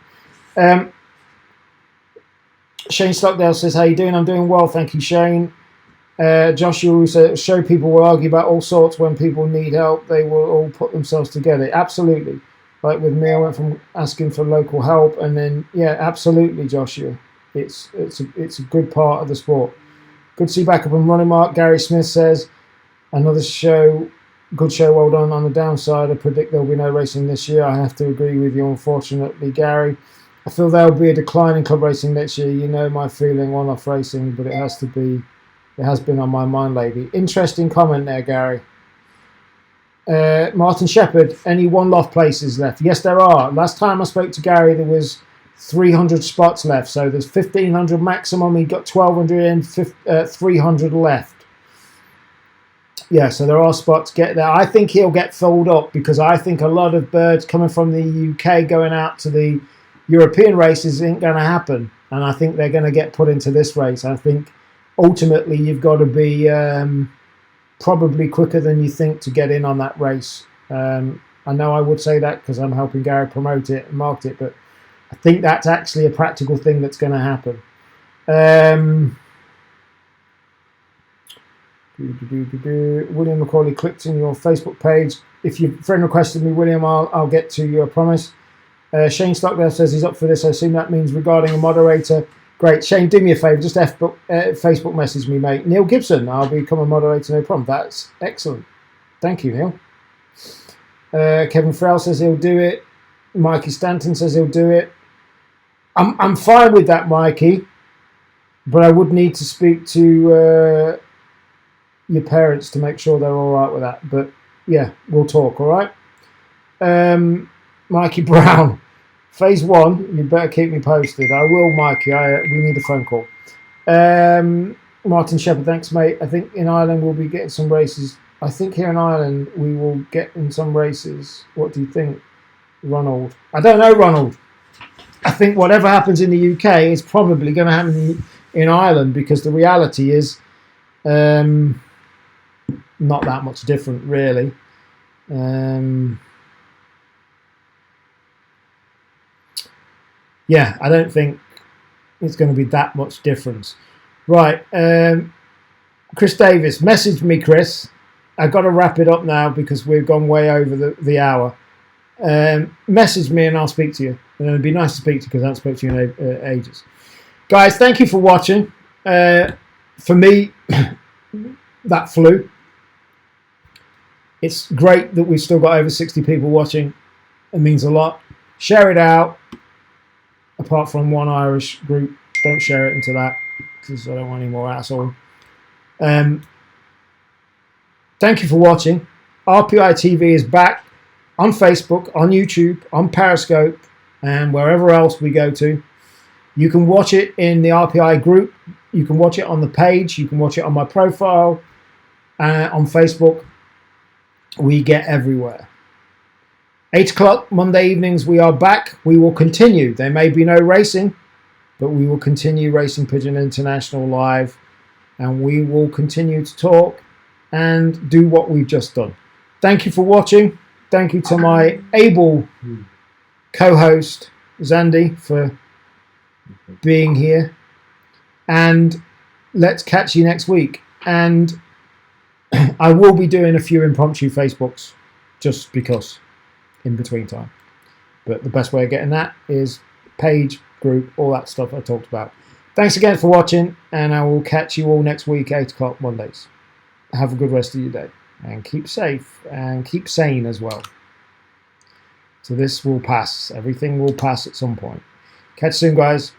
Shane Stockdale says, how you doing? I'm doing well, thank you, Shane. Joshua says, show people will argue about all sorts. When people need help, they will all put themselves together. Absolutely. Like with me, I went from asking for local help, and then yeah, absolutely, Joshua. It's a good part of the sport. Good to see back up and running, Mark. Gary Smith says, another show, good show, well done. On the downside, I predict there will be no racing this year. I have to agree with you, unfortunately, Gary. I feel there will be a decline in club racing next year. You know my feeling, one-off racing, but it has been on my mind lately. Interesting comment there, Gary. Martin Shepherd, any one-off places left? Yes, there are. Last time I spoke to Gary, there was 300 spots left. So there's 1,500 maximum. He got 1,200 in, 300 left. yeah, so there are spots. Get there. I think he'll get filled up because I think a lot of birds coming from the UK going out to the European races ain't going to happen. And I think they're going to get put into this race. I think ultimately you've got to be probably quicker than you think to get in on that race. I know I would say that because I'm helping Gary promote it and market it, but I think that's actually a practical thing that's going to happen. William Macaulay clicked in your Facebook page. If your friend requested me, William, I'll get to you, I promise. Shane Stockdale says he's up for this. I assume that means regarding a moderator. Great. Shane, do me a favour. Just Facebook message me, mate. Neil Gibson, I'll become a moderator, no problem. That's excellent. Thank you, Neil. Kevin Frell says he'll do it. Mikey Stanton says he'll do it. I'm fine with that, Mikey, but I would need to speak to your parents to make sure they're all right with that. But yeah, we'll talk, all right? Mikey Brown, phase 1, you better keep me posted. I will, Mikey. We need a phone call. Martin Shepherd, thanks, mate. I think in Ireland we'll be getting some races. I think here in Ireland we will get in some races. What do you think, Ronald? I don't know, Ronald. I think whatever happens in the UK is probably going to happen in Ireland because the reality is not that much different, really. Yeah, I don't think it's going to be that much difference. Right, Chris Davis, message me, Chris. I've got to wrap it up now because we've gone way over the hour. Message me and I'll speak to you. And it'd be nice to speak to you because I haven't spoken to you in ages. Guys, thank you for watching. For me, that flew. It's great that we've still got over 60 people watching. It means a lot. Share it out. Apart from one Irish group, don't share it into that because I don't want any more asshole. Thank you for watching. RPI TV is back on Facebook, on YouTube, on Periscope, and wherever else we go to. You can watch it in the RPI group. You can watch it on the page. You can watch it on my profile, on Facebook. We get everywhere. 8 o'clock Monday evenings, we are back. We will continue. There may be no racing, but we will continue Racing Pigeon International live, and we will continue to talk and do what we've just done. Thank you for watching. Thank you to my able co-host, Zandy, for being here. And let's catch you next week. And I will be doing a few impromptu Facebooks just because in between time. But the best way of getting that is page, group, all that stuff I talked about. Thanks again for watching, and I will catch you all next week, 8 o'clock Mondays. Have a good rest of your day, and keep safe, and keep sane as well. So this will pass. Everything will pass at some point. Catch you soon, guys.